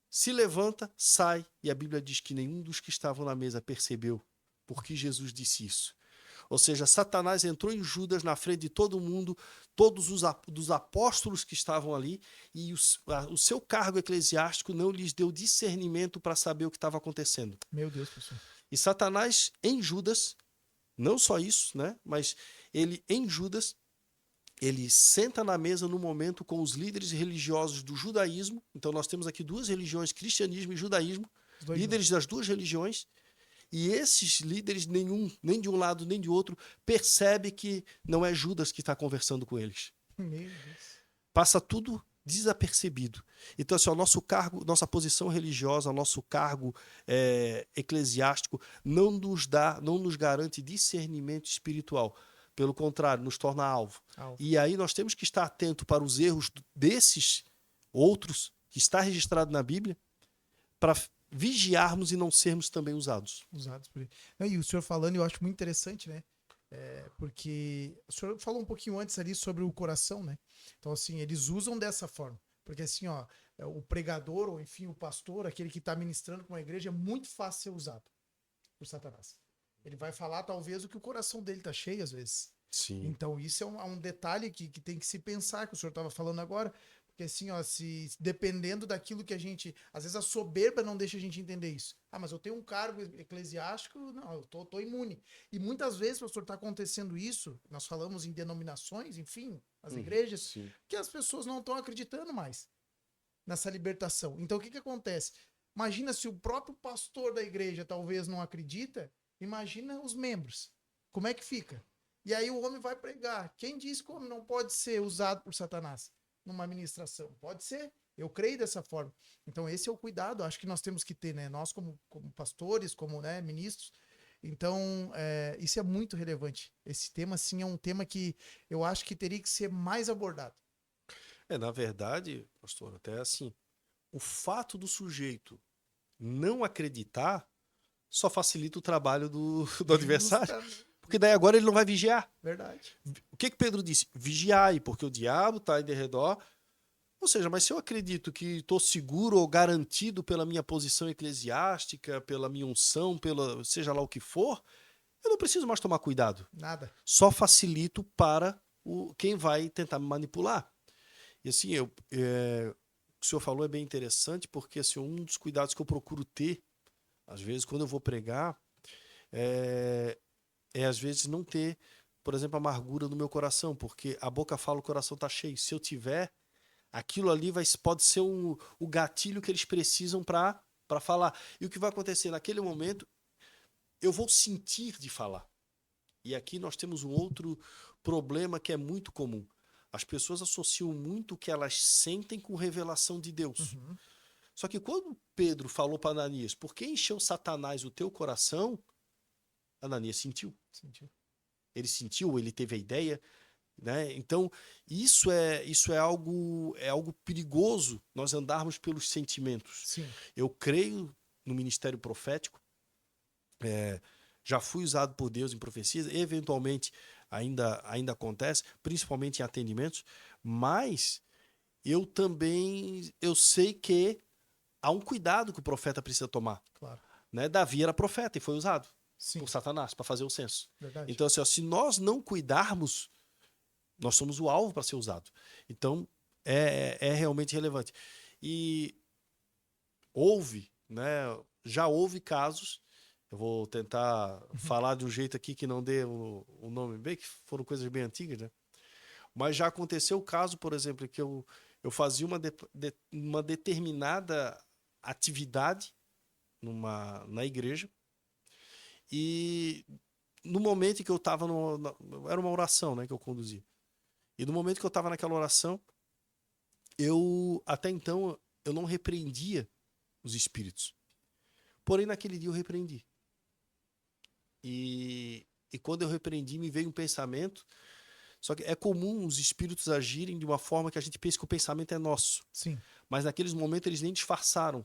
se levanta, sai, e a Bíblia diz que nenhum dos que estavam na mesa percebeu por que Jesus disse isso. Ou seja, Satanás entrou em Judas na frente de todo mundo, todos dos apóstolos que estavam ali, e o seu cargo eclesiástico não lhes deu discernimento para saber o que estava acontecendo. Meu Deus, pastor. E Satanás em Judas, não só isso, né? Mas ele em Judas, ele senta na mesa no momento com os líderes religiosos do judaísmo. Então nós temos aqui duas religiões, cristianismo e judaísmo, líderes das duas religiões. E esses líderes, nem de um lado nem de outro, percebe que não é Judas que está conversando com eles. Meu Deus. Passa tudo desapercebido. Então, assim, o nosso cargo, nossa posição religiosa, nosso cargo eclesiástico não nos garante discernimento espiritual. Pelo contrário, nos torna alvo. E aí nós temos que estar atento para os erros desses outros, que está registrado na Bíblia, para vigiarmos e não sermos também usados. Usados por ele. E o senhor falando, eu acho muito interessante, né? Porque o senhor falou um pouquinho antes ali sobre o coração, né? Então, assim, eles usam dessa forma. Porque, assim, ó, o pregador, ou enfim, o pastor, aquele que está ministrando com uma igreja, é muito fácil ser usado por Satanás. Ele vai falar, talvez, o que o coração dele está cheio, às vezes. Sim. Então, isso é um detalhe que tem que se pensar, que o senhor estava falando agora. Porque assim, ó, dependendo daquilo que a gente... Às vezes a soberba não deixa a gente entender isso. Ah, mas eu tenho um cargo eclesiástico, não, eu tô imune. E muitas vezes, pastor, está acontecendo isso, nós falamos em denominações, enfim, as igrejas, sim. que as pessoas não estão acreditando mais nessa libertação. Então, o que acontece? Imagina se o próprio pastor da igreja talvez não acredita, imagina os membros. Como é que fica? E aí o homem vai pregar. Quem diz que o homem não pode ser usado por Satanás numa ministração? Pode ser. Eu creio dessa forma. Então, esse é o cuidado, acho que nós temos que ter, né? Nós, como pastores, como, né, ministros. Então, isso é muito relevante. Esse tema, sim, é um tema que eu acho que teria que ser mais abordado. Na verdade, pastor, até assim, o fato do sujeito não acreditar só facilita o trabalho do adversário. Porque daí agora ele não vai vigiar. Verdade. O que Pedro disse? Vigiai, porque o diabo está aí de redor. Ou seja, mas se eu acredito que estou seguro ou garantido pela minha posição eclesiástica, pela minha unção, seja lá o que for, eu não preciso mais tomar cuidado. Nada. Só facilito para quem vai tentar me manipular. E assim, o que o senhor falou é bem interessante, porque assim, um dos cuidados que eu procuro ter, às vezes, quando eu vou pregar, às vezes não ter, por exemplo, amargura no meu coração, porque a boca fala, o coração está cheio. Se eu tiver, aquilo ali pode ser o gatilho que eles precisam para falar. E o que vai acontecer naquele momento, eu vou sentir de falar. E aqui nós temos um outro problema que é muito comum. As pessoas associam muito o que elas sentem com revelação de Deus. Uhum. Só que quando Pedro falou para Ananias, por que encheu Satanás o teu coração? Ananias sentiu. Ele sentiu, ele teve a ideia. né? Então, isso é algo perigoso, nós andarmos pelos sentimentos. Sim. Eu creio no ministério profético, já fui usado por Deus em profecias, eventualmente ainda acontece, principalmente em atendimentos, mas eu sei que há um cuidado que o profeta precisa tomar, Claro. né? Davi era profeta e foi usado Sim. por Satanás para fazer o censo. Verdade. Então, assim, ó, se nós não cuidarmos, nós somos o alvo para ser usado. Então, é realmente relevante. E né? Já houve casos, eu vou tentar falar de um jeito aqui que não dê o nome bem, que foram coisas bem antigas, né? Mas já aconteceu o caso, por exemplo, que eu fazia uma determinada atividade na igreja e no momento em que eu estava, era uma oração, né, que eu conduzia. E no momento que eu estava naquela oração, até então, eu não repreendia os espíritos. Porém, naquele dia eu repreendi. E quando eu repreendi, me veio um pensamento. Só que é comum os espíritos agirem de uma forma que a gente pensa que o pensamento é nosso. Sim. Mas naqueles momentos eles nem disfarçaram,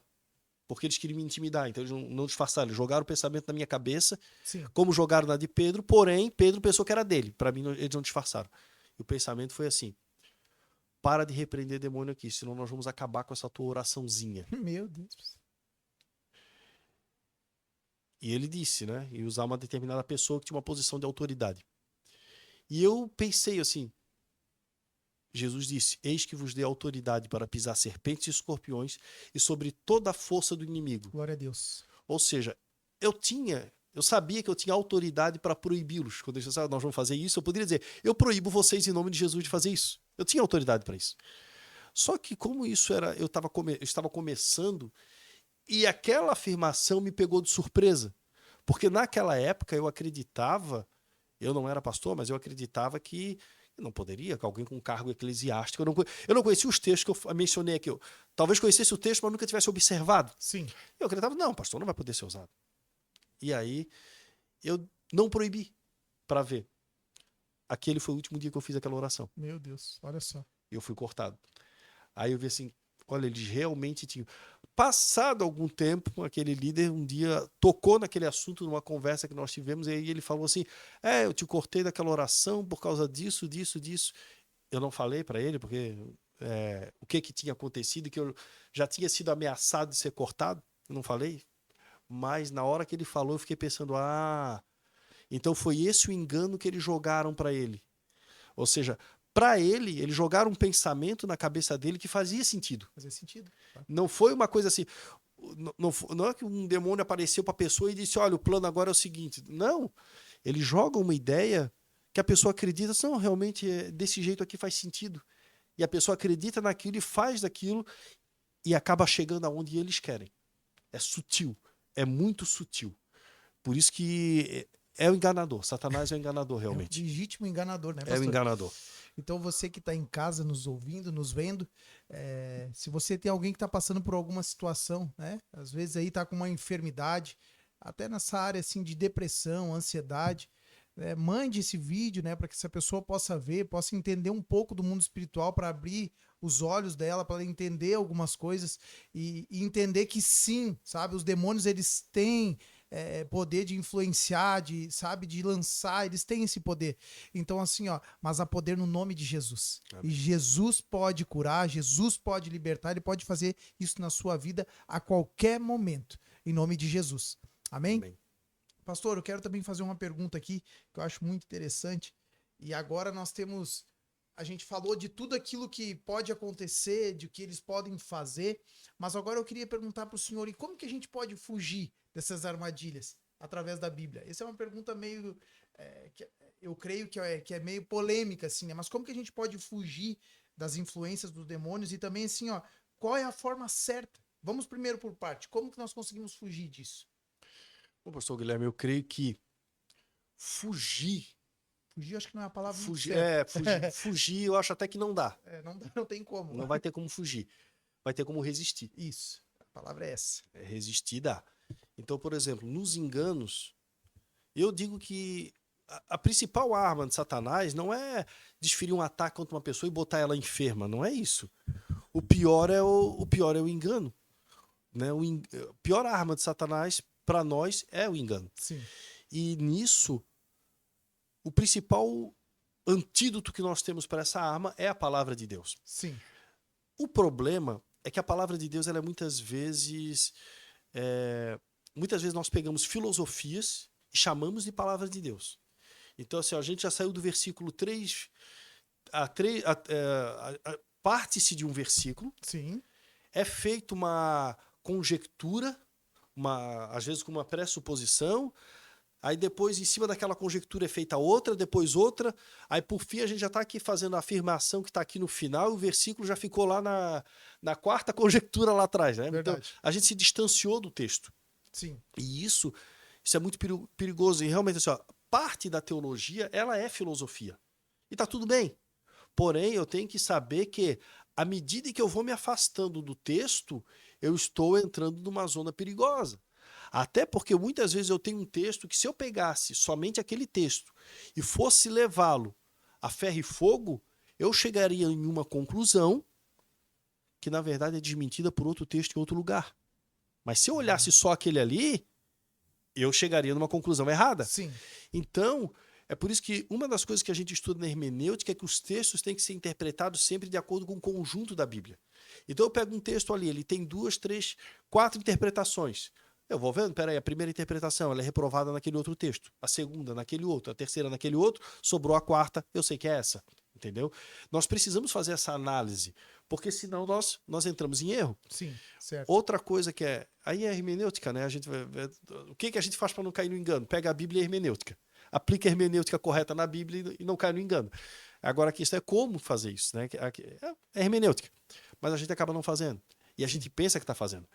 porque eles queriam me intimidar. Então eles não disfarçaram, eles jogaram o pensamento na minha cabeça, Sim. como jogaram na de Pedro, porém Pedro pensou que era dele. Para mim, eles não disfarçaram. E o pensamento foi assim: para de repreender demônio aqui, senão nós vamos acabar com essa tua oraçãozinha. Meu Deus. E ele disse, né? E usar uma determinada pessoa que tinha uma posição de autoridade. E eu pensei assim: Jesus disse: eis que vos dei autoridade para pisar serpentes e escorpiões e sobre toda a força do inimigo. Glória a Deus. Ou seja, eu sabia que eu tinha autoridade para proibi-los. Quando eles disseram, nós vamos fazer isso, eu poderia dizer: eu proíbo vocês em nome de Jesus de fazer isso. Eu tinha autoridade para isso. Só que como isso era, eu estava começando e aquela afirmação me pegou de surpresa. Porque naquela época eu acreditava, eu não era pastor, mas eu acreditava que eu não poderia, que alguém com cargo eclesiástico. Eu não conhecia os textos que eu mencionei aqui. Eu talvez conhecesse o texto, mas nunca tivesse observado. Sim. Eu acreditava, não, pastor, não vai poder ser usado. E aí eu não proibi para ver. Aquele foi o último dia que eu fiz aquela oração. Meu Deus, olha só. E eu fui cortado. Aí eu vi assim, olha, eles realmente tinham. Passado algum tempo, aquele líder um dia tocou naquele assunto numa conversa que nós tivemos, e aí ele falou assim: eu te cortei daquela oração por causa disso, disso, disso. Eu não falei para ele, porque o que tinha acontecido, que eu já tinha sido ameaçado de ser cortado, eu não falei. Mas na hora que ele falou, eu fiquei pensando: então foi esse o engano que eles jogaram para ele. Ou seja, para ele, eles jogaram um pensamento na cabeça dele que fazia sentido. Fazia sentido. Tá? Não foi uma coisa assim. Não é que um demônio apareceu para a pessoa e disse: olha, o plano agora é o seguinte. Não. Eles jogam uma ideia que a pessoa acredita, não, realmente desse jeito aqui faz sentido. E a pessoa acredita naquilo e faz daquilo e acaba chegando aonde eles querem. É sutil. É muito sutil. Por isso que é o enganador. Satanás é o enganador, realmente. É um legítimo enganador, né, É pastor? o enganador. Então você que está em casa nos ouvindo, nos vendo, se você tem alguém que está passando por alguma situação, né? Às vezes aí está com uma enfermidade, até nessa área assim de depressão, ansiedade, mande esse vídeo, né, para que essa pessoa possa ver, possa entender um pouco do mundo espiritual, para abrir os olhos dela, para entender algumas coisas e entender que sim, sabe, os demônios eles têm poder de influenciar, de lançar, eles têm esse poder. Então, assim, mas há poder no nome de Jesus. Amém. E Jesus pode curar, Jesus pode libertar, ele pode fazer isso na sua vida a qualquer momento, em nome de Jesus. Amém? Amém. Pastor, eu quero também fazer uma pergunta aqui, que eu acho muito interessante. E agora a gente falou de tudo aquilo que pode acontecer, de que eles podem fazer, mas agora eu queria perguntar para o senhor, e como que a gente pode fugir dessas armadilhas através da Bíblia? Essa é uma pergunta meio, que eu creio que é meio polêmica, assim, né? Mas como que a gente pode fugir das influências dos demônios? E também, assim, qual é a forma certa? Vamos primeiro por parte. Como que nós conseguimos fugir disso? Bom, pastor Guilherme, eu creio que fugir, Fugir, acho que não é a palavra muito certa. fugir, eu acho até que não dá. Não tem como. Não vai ter como fugir. Vai ter como resistir. Isso. A palavra é essa. Resistir dá. Então, por exemplo, nos enganos, eu digo que a principal arma de Satanás não é desferir um ataque contra uma pessoa e botar ela enferma, não é isso. O pior é o engano, né? A pior arma de Satanás para nós é o engano. Sim. E nisso, o principal antídoto que nós temos para essa arma é a palavra de Deus. Sim. O problema é que a palavra de Deus, ela é muitas vezes nós pegamos filosofias e chamamos de palavra de Deus. Então, assim, a gente já saiu do versículo 3, parte-se de um versículo, Sim. é feita uma conjectura, às vezes com uma pressuposição, aí depois, em cima daquela conjectura, é feita outra, depois outra, aí por fim a gente já está aqui fazendo a afirmação que está aqui no final, e o versículo já ficou lá na quarta conjectura lá atrás, né? Então, a gente se distanciou do texto. Sim. E isso é muito perigoso. E realmente, assim, ó, parte da teologia, ela é filosofia. E tá tudo bem. Porém, eu tenho que saber que, à medida que eu vou me afastando do texto, eu estou entrando numa zona perigosa. Até porque muitas vezes eu tenho um texto que, se eu pegasse somente aquele texto e fosse levá-lo a ferro e fogo, eu chegaria em uma conclusão que, na verdade, é desmentida por outro texto em outro lugar. Mas se eu olhasse só aquele ali, eu chegaria numa conclusão errada. Sim. Então, é por isso que uma das coisas que a gente estuda na hermenêutica é que os textos têm que ser interpretados sempre de acordo com o conjunto da Bíblia. Então eu pego um texto ali, ele tem 2, 3, 4 interpretações. Eu vou vendo, peraí, a primeira interpretação ela é reprovada naquele outro texto, a segunda naquele outro, a terceira naquele outro, sobrou a quarta, eu sei que é essa. Entendeu? Nós precisamos fazer essa análise, porque senão nós entramos em erro. Sim, certo. Outra coisa que aí é a hermenêutica, né? O que a gente faz para não cair no engano? Pega a Bíblia e a hermenêutica. Aplica a hermenêutica correta na Bíblia e não cai no engano. Agora a questão é como fazer isso, né? É hermenêutica. Mas a gente acaba não fazendo. E a gente pensa que está fazendo.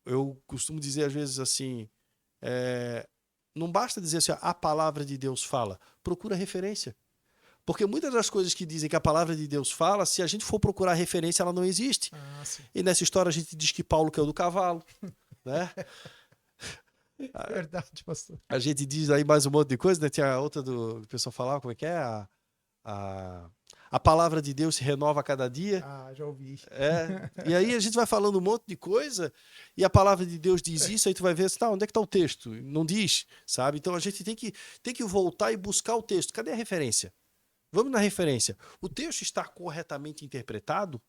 Eu costumo dizer às vezes assim, não basta dizer assim, a palavra de Deus fala. Procura referência. Porque muitas das coisas que dizem que a palavra de Deus fala, se a gente for procurar referência, ela não existe. E nessa história a gente diz que Paulo caiu do cavalo, né? Verdade, pastor. A gente diz aí mais um monte de coisa, né? Tinha outra do pessoal falava, como é que é? A palavra de Deus se renova a cada dia. Já ouvi. E aí a gente vai falando um monte de coisa e a palavra de Deus diz isso, aí tu vai ver, onde é que está o texto? Não diz, sabe? Então a gente tem que voltar e buscar o texto. Cadê a referência? Vamos na referência. O texto está corretamente interpretado?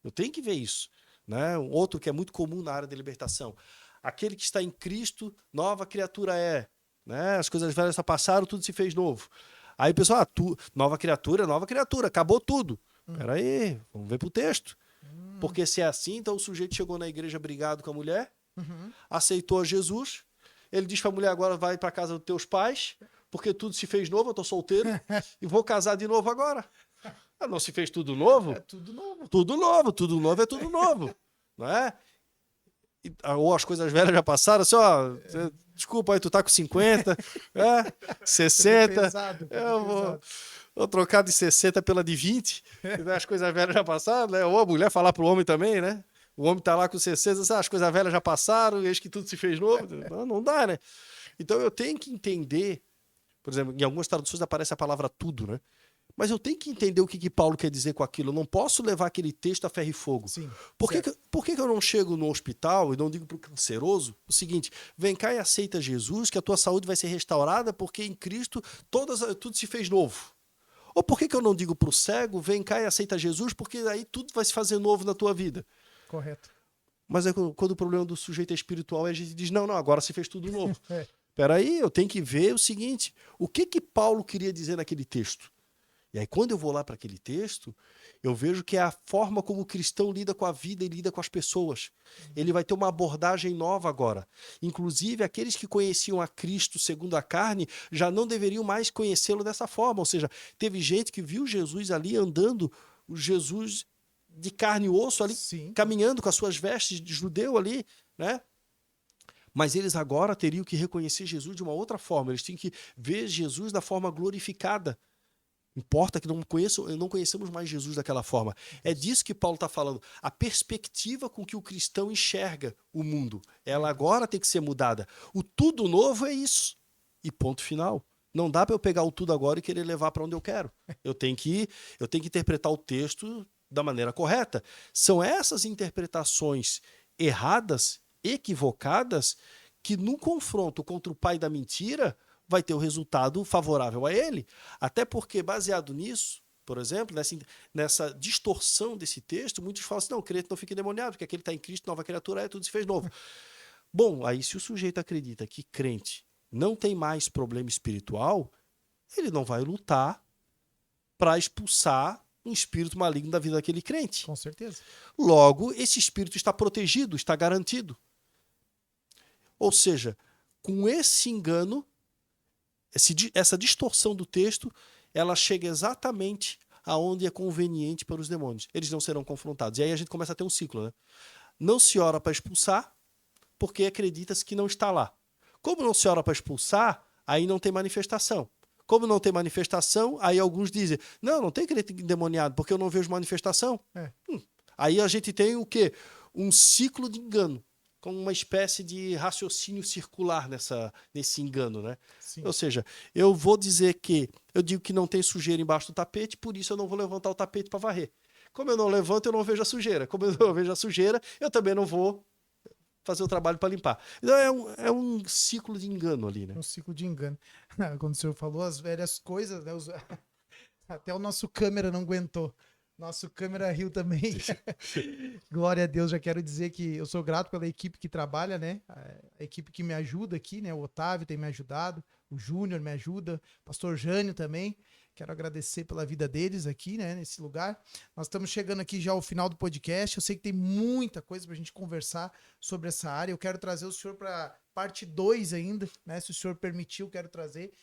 Eu tenho que ver isso. Né? Um outro que é muito comum na área da libertação. Aquele que está em Cristo, nova criatura é. Né? As coisas velhas já passaram, tudo se fez novo. Aí o pessoal, nova criatura, acabou tudo. Peraí, vamos ver pro texto. Porque se é assim, então o sujeito chegou na igreja brigado com a mulher, aceitou a Jesus, ele diz para a mulher, agora vai para casa dos teus pais, porque tudo se fez novo, eu tô solteiro, e vou casar de novo agora. Não se fez tudo novo? É tudo novo. Tudo novo, tudo novo é tudo novo. Não é? Ou as coisas velhas já passaram, assim, desculpa aí, tu tá com 50, 60, pesado, vou trocar de 60 pela de 20, as coisas velhas já passaram, né? Ou a mulher falar pro homem também, né? O homem tá lá com 60, as coisas velhas já passaram, eis que tudo se fez novo. Não dá, né? Então eu tenho que entender. Por exemplo, em algumas traduções aparece a palavra tudo, né? Mas eu tenho que entender o que Paulo quer dizer com aquilo. Eu não posso levar aquele texto a ferro e fogo. Sim, por que eu não chego no hospital e não digo para o canceroso o seguinte, vem cá e aceita Jesus, que a tua saúde vai ser restaurada, porque em Cristo tudo se fez novo. Ou por que eu não digo para o cego, vem cá e aceita Jesus, porque aí tudo vai se fazer novo na tua vida. Correto. Mas quando o problema do sujeito é espiritual, a gente diz, não, agora se fez tudo novo. Peraí, eu tenho que ver o seguinte, o que Paulo queria dizer naquele texto? E aí quando eu vou lá para aquele texto, eu vejo que é a forma como o cristão lida com a vida e lida com as pessoas. Ele vai ter uma abordagem nova agora. Inclusive, aqueles que conheciam a Cristo segundo a carne, já não deveriam mais conhecê-lo dessa forma. Ou seja, teve gente que viu Jesus ali andando, o Jesus de carne e osso ali, Sim, caminhando com as suas vestes de judeu ali, né? Mas eles agora teriam que reconhecer Jesus de uma outra forma. Eles tinham que ver Jesus da forma glorificada. Importa que não conheçamos mais Jesus daquela forma. É disso que Paulo está falando. A perspectiva com que o cristão enxerga o mundo, ela agora tem que ser mudada. O tudo novo é isso. E ponto final. Não dá para eu pegar o tudo agora e querer levar para onde eu quero. Eu tenho que interpretar o texto da maneira correta. São essas interpretações erradas, equivocadas, que no confronto contra o pai da mentira vai ter o resultado favorável a ele. Até porque, baseado nisso, por exemplo, nessa distorção desse texto, muitos falam assim, não, o crente não fica endemoniado, porque aquele está em Cristo, nova criatura, tudo se fez novo. Bom, aí se o sujeito acredita que crente não tem mais problema espiritual, ele não vai lutar para expulsar um espírito maligno da vida daquele crente. Com certeza. Logo, esse espírito está protegido, está garantido. Ou seja, com esse engano, essa distorção do texto, ela chega exatamente aonde é conveniente para os demônios. Eles não serão confrontados. E aí a gente começa a ter um ciclo, né? Não se ora para expulsar, porque acredita-se que não está lá. Como não se ora para expulsar, aí não tem manifestação. Como não tem manifestação, aí alguns dizem, não tem crente endemoniado, porque eu não vejo manifestação. Aí a gente tem o quê? Um ciclo de engano, com uma espécie de raciocínio circular nesse engano, né? Sim. Ou seja, eu vou dizer que eu digo que não tem sujeira embaixo do tapete, por isso eu não vou levantar o tapete para varrer. Como eu não levanto, eu não vejo a sujeira. Como eu não vejo a sujeira, eu também não vou fazer o trabalho para limpar. Então é um ciclo de engano ali, né? Um ciclo de engano. Quando o senhor falou as velhas coisas, né? Até o nosso câmera não aguentou. Nosso câmera riu também. Glória a Deus, já quero dizer que eu sou grato pela equipe que trabalha, né? A equipe que me ajuda aqui, né? O Otávio tem me ajudado, o Júnior me ajuda, o pastor Jânio também. Quero agradecer pela vida deles aqui, né? Nesse lugar. Nós estamos chegando aqui já ao final do podcast. Eu sei que tem muita coisa para a gente conversar sobre essa área. Eu quero trazer o senhor para parte 2 ainda, né? Se o senhor permitiu, quero trazer.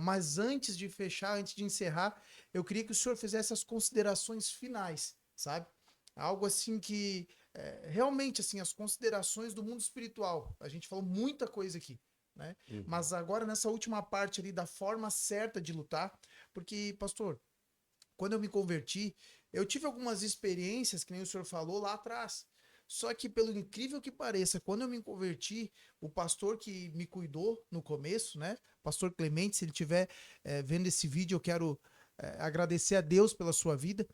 Mas antes de fechar, antes de encerrar, eu queria que o senhor fizesse as considerações finais, sabe? Algo assim que, realmente, assim, as considerações do mundo espiritual. A gente falou muita coisa aqui, né? Mas agora, nessa última parte ali, da forma certa de lutar, porque, pastor, quando eu me converti, eu tive algumas experiências, que nem o senhor falou, lá atrás. Só que, pelo incrível que pareça, quando eu me converti, o pastor que me cuidou no começo, né? Pastor Clemente, se ele estiver vendo esse vídeo, eu quero agradecer a Deus pela sua vida.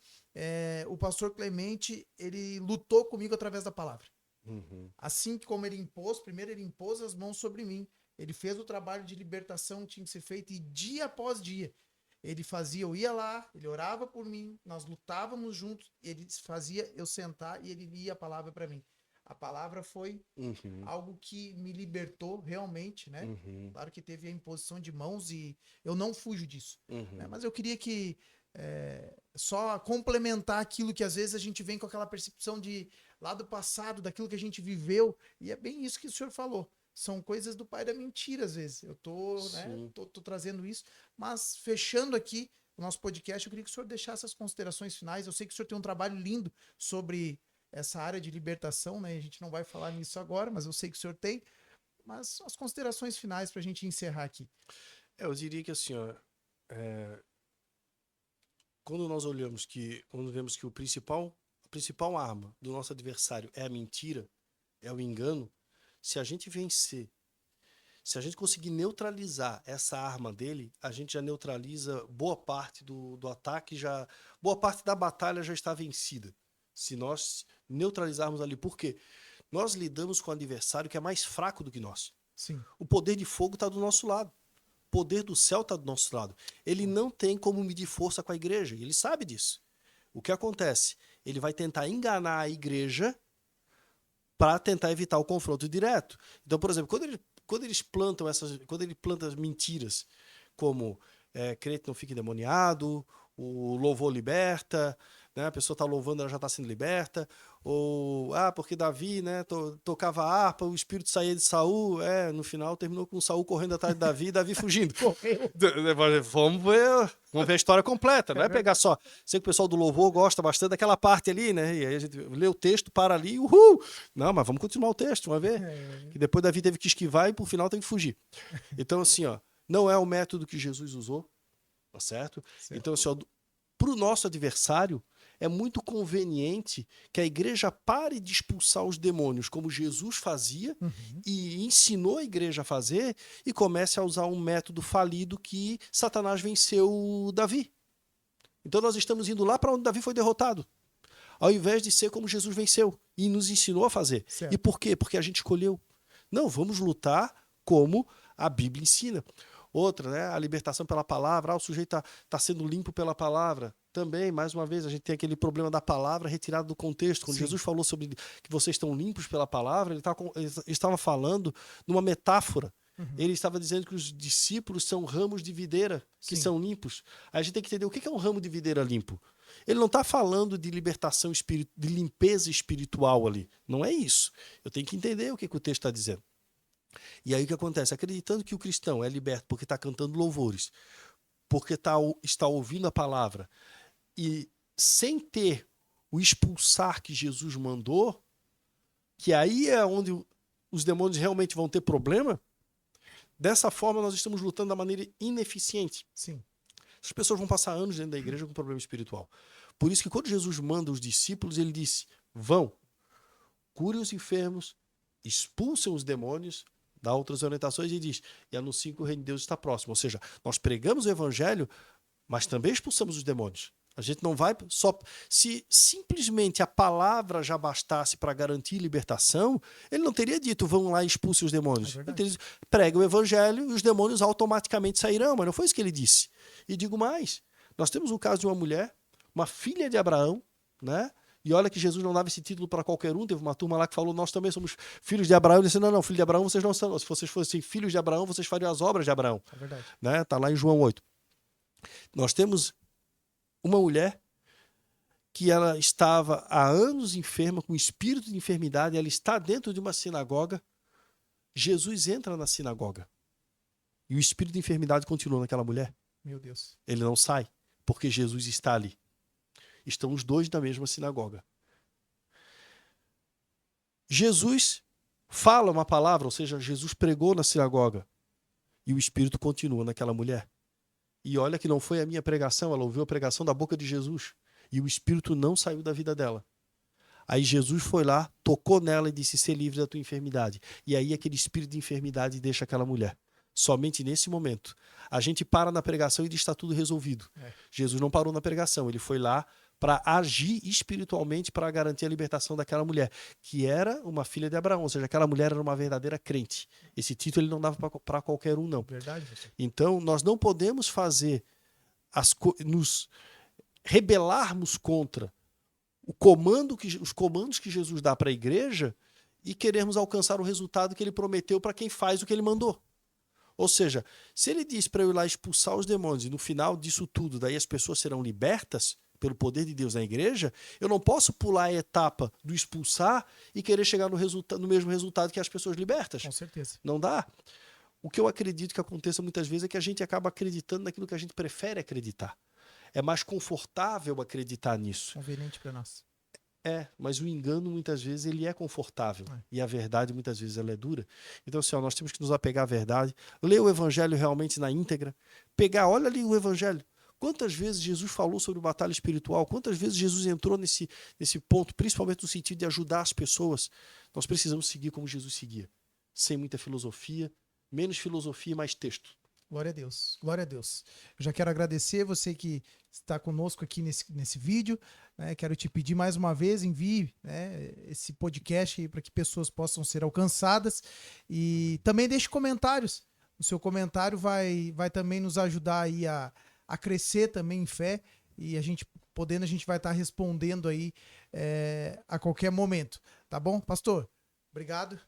O pastor Clemente, ele lutou comigo através da palavra. Assim como ele impôs, primeiro ele impôs as mãos sobre mim. Ele fez o trabalho de libertação que tinha que ser feito e dia após dia ele fazia, eu ia lá, ele orava por mim, nós lutávamos juntos, ele fazia eu sentar e ele lia a palavra para mim. A palavra foi algo que me libertou realmente, né? Claro que teve a imposição de mãos e eu não fujo disso. Né? Mas eu queria que só complementar aquilo que às vezes a gente vem com aquela percepção de lá do passado, daquilo que a gente viveu, e é bem isso que o senhor falou. São coisas do pai da mentira, às vezes. Eu tô trazendo isso, mas fechando aqui o nosso podcast, eu queria que o senhor deixasse as considerações finais. Eu sei que o senhor tem um trabalho lindo sobre essa área de libertação, né? A gente não vai falar nisso agora, mas eu sei que o senhor tem. Mas as considerações finais para a gente encerrar aqui. Eu diria que assim, ó, quando vemos que a principal arma do nosso adversário é a mentira, é o engano, se a gente vencer, se a gente conseguir neutralizar essa arma dele, a gente já neutraliza boa parte do ataque, boa parte da batalha já está vencida. Se nós neutralizarmos ali, por quê? Nós lidamos com um adversário que é mais fraco do que nós. Sim. O poder de fogo está do nosso lado. O poder do céu está do nosso lado. Ele não tem como medir força com a igreja, ele sabe disso. O que acontece? Ele vai tentar enganar a igreja para tentar evitar o confronto direto. Então, por exemplo, quando ele planta as mentiras, como crente não fica endemoniado, o louvor liberta, né? A pessoa está louvando, ela já está sendo liberta, ou porque Davi, né, tocava harpa, o espírito saía de Saul, no final terminou com Saul correndo atrás de Davi e Davi fugindo. Vamos ver a história completa, não é pegar só. Sei que o pessoal do louvor gosta bastante daquela parte ali, né? E aí a gente lê o texto, para ali, uhul! Não, mas vamos continuar o texto, vamos ver. Que depois Davi teve que esquivar e por final teve que fugir. Então, assim, ó, não é o método que Jesus usou, tá certo? Então, assim, ó, para o nosso adversário, é muito conveniente que a igreja pare de expulsar os demônios, como Jesus fazia e ensinou a igreja a fazer, e comece a usar um método falido que Satanás venceu Davi. Então nós estamos indo lá para onde Davi foi derrotado, ao invés de ser como Jesus venceu e nos ensinou a fazer. Certo. E por quê? Porque a gente escolheu. Não, vamos lutar como a Bíblia ensina. Outra, né? A libertação pela palavra. O sujeito está sendo limpo pela palavra. Também, mais uma vez, a gente tem aquele problema da palavra retirada do contexto. Quando Sim. Jesus falou sobre que vocês estão limpos pela palavra, ele estava falando numa metáfora. Ele estava dizendo que os discípulos são ramos de videira que Sim. são limpos. Aí a gente tem que entender o que é um ramo de videira limpo. Ele não está falando de libertação de limpeza espiritual ali. Não é isso. Eu tenho que entender o que o texto está dizendo. E aí o que acontece? Acreditando que o cristão é liberto porque está cantando louvores, porque está ouvindo a palavra, e sem ter o expulsar que Jesus mandou, que aí é onde os demônios realmente vão ter problema, dessa forma nós estamos lutando da maneira ineficiente. Sim. As pessoas vão passar anos dentro da igreja com problema espiritual. Por isso que quando Jesus manda os discípulos, ele disse: vão, curem os enfermos, expulsem os demônios, dá outras orientações e diz: e anunciem que o reino de Deus está próximo. Ou seja, nós pregamos o evangelho, mas também expulsamos os demônios. A gente não vai só... Se simplesmente a palavra já bastasse para garantir libertação, ele não teria dito: vão lá e expulsem os demônios. Ele teria dito: prega o evangelho e os demônios automaticamente sairão. Mas não foi isso que ele disse. E digo mais, nós temos um caso de uma mulher, uma filha de Abraão, né? E olha que Jesus não dava esse título para qualquer um. Teve uma turma lá que falou: nós também somos filhos de Abraão. Ele disse: não, filho de Abraão vocês não são. Se vocês fossem filhos de Abraão, vocês fariam as obras de Abraão. É verdade. Né? Tá lá em João 8. Nós temos uma mulher que ela estava há anos enferma, com espírito de enfermidade. Ela está dentro de uma sinagoga. Jesus entra na sinagoga. E o espírito de enfermidade continua naquela mulher. Meu Deus. Ele não sai, porque Jesus está ali. Estão os dois na mesma sinagoga. Jesus fala uma palavra, ou seja, Jesus pregou na sinagoga. E o espírito continua naquela mulher. E olha que não foi a minha pregação, ela ouviu a pregação da boca de Jesus. E o espírito não saiu da vida dela. Aí Jesus foi lá, tocou nela e disse: ser livre da tua enfermidade. E aí aquele espírito de enfermidade deixa aquela mulher. Somente nesse momento. A gente para na pregação e diz: está tudo resolvido. Jesus não parou na pregação, ele foi lá para agir espiritualmente para garantir a libertação daquela mulher, que era uma filha de Abraão, ou seja, aquela mulher era uma verdadeira crente. Esse título ele não dava para qualquer um, não. Verdade. Então, nós não podemos nos rebelarmos contra os comandos que Jesus dá para a igreja e querermos alcançar o resultado que ele prometeu para quem faz o que ele mandou. Ou seja, se ele diz para eu ir lá expulsar os demônios e no final disso tudo, daí as pessoas serão libertas pelo poder de Deus na igreja, eu não posso pular a etapa do expulsar e querer chegar no mesmo resultado que as pessoas libertas. Com certeza. Não dá. O que eu acredito que aconteça muitas vezes é que a gente acaba acreditando naquilo que a gente prefere acreditar. É mais confortável acreditar nisso. Conveniente para nós. Mas o engano muitas vezes ele é confortável e a verdade muitas vezes ela é dura. Então, assim, nós temos que nos apegar à verdade, ler o evangelho realmente na íntegra, olha ali o evangelho. Quantas vezes Jesus falou sobre batalha espiritual? Quantas vezes Jesus entrou nesse ponto, principalmente no sentido de ajudar as pessoas? Nós precisamos seguir como Jesus seguia, sem muita filosofia, menos filosofia e mais texto. Glória a Deus, glória a Deus. Eu já quero agradecer você que está conosco aqui nesse vídeo. Né? Quero te pedir mais uma vez, envie, né, esse podcast para que pessoas possam ser alcançadas. E também deixe comentários. O seu comentário vai também nos ajudar aí a crescer também em fé. E a gente vai estar respondendo aí a qualquer momento. Tá bom, pastor? Obrigado.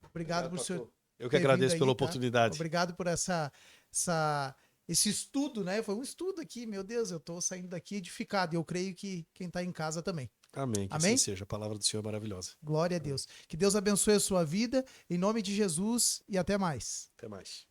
Obrigado por pastor. seu... Eu que agradeço pela tá? oportunidade. Obrigado por esse estudo, né? Foi um estudo aqui, meu Deus, eu tô saindo daqui edificado. E eu creio que quem tá em casa também. Amém. Que Amém? assim seja. A palavra do Senhor é maravilhosa. Glória a Deus. Que Deus abençoe a sua vida, em nome de Jesus, e até mais. Até mais.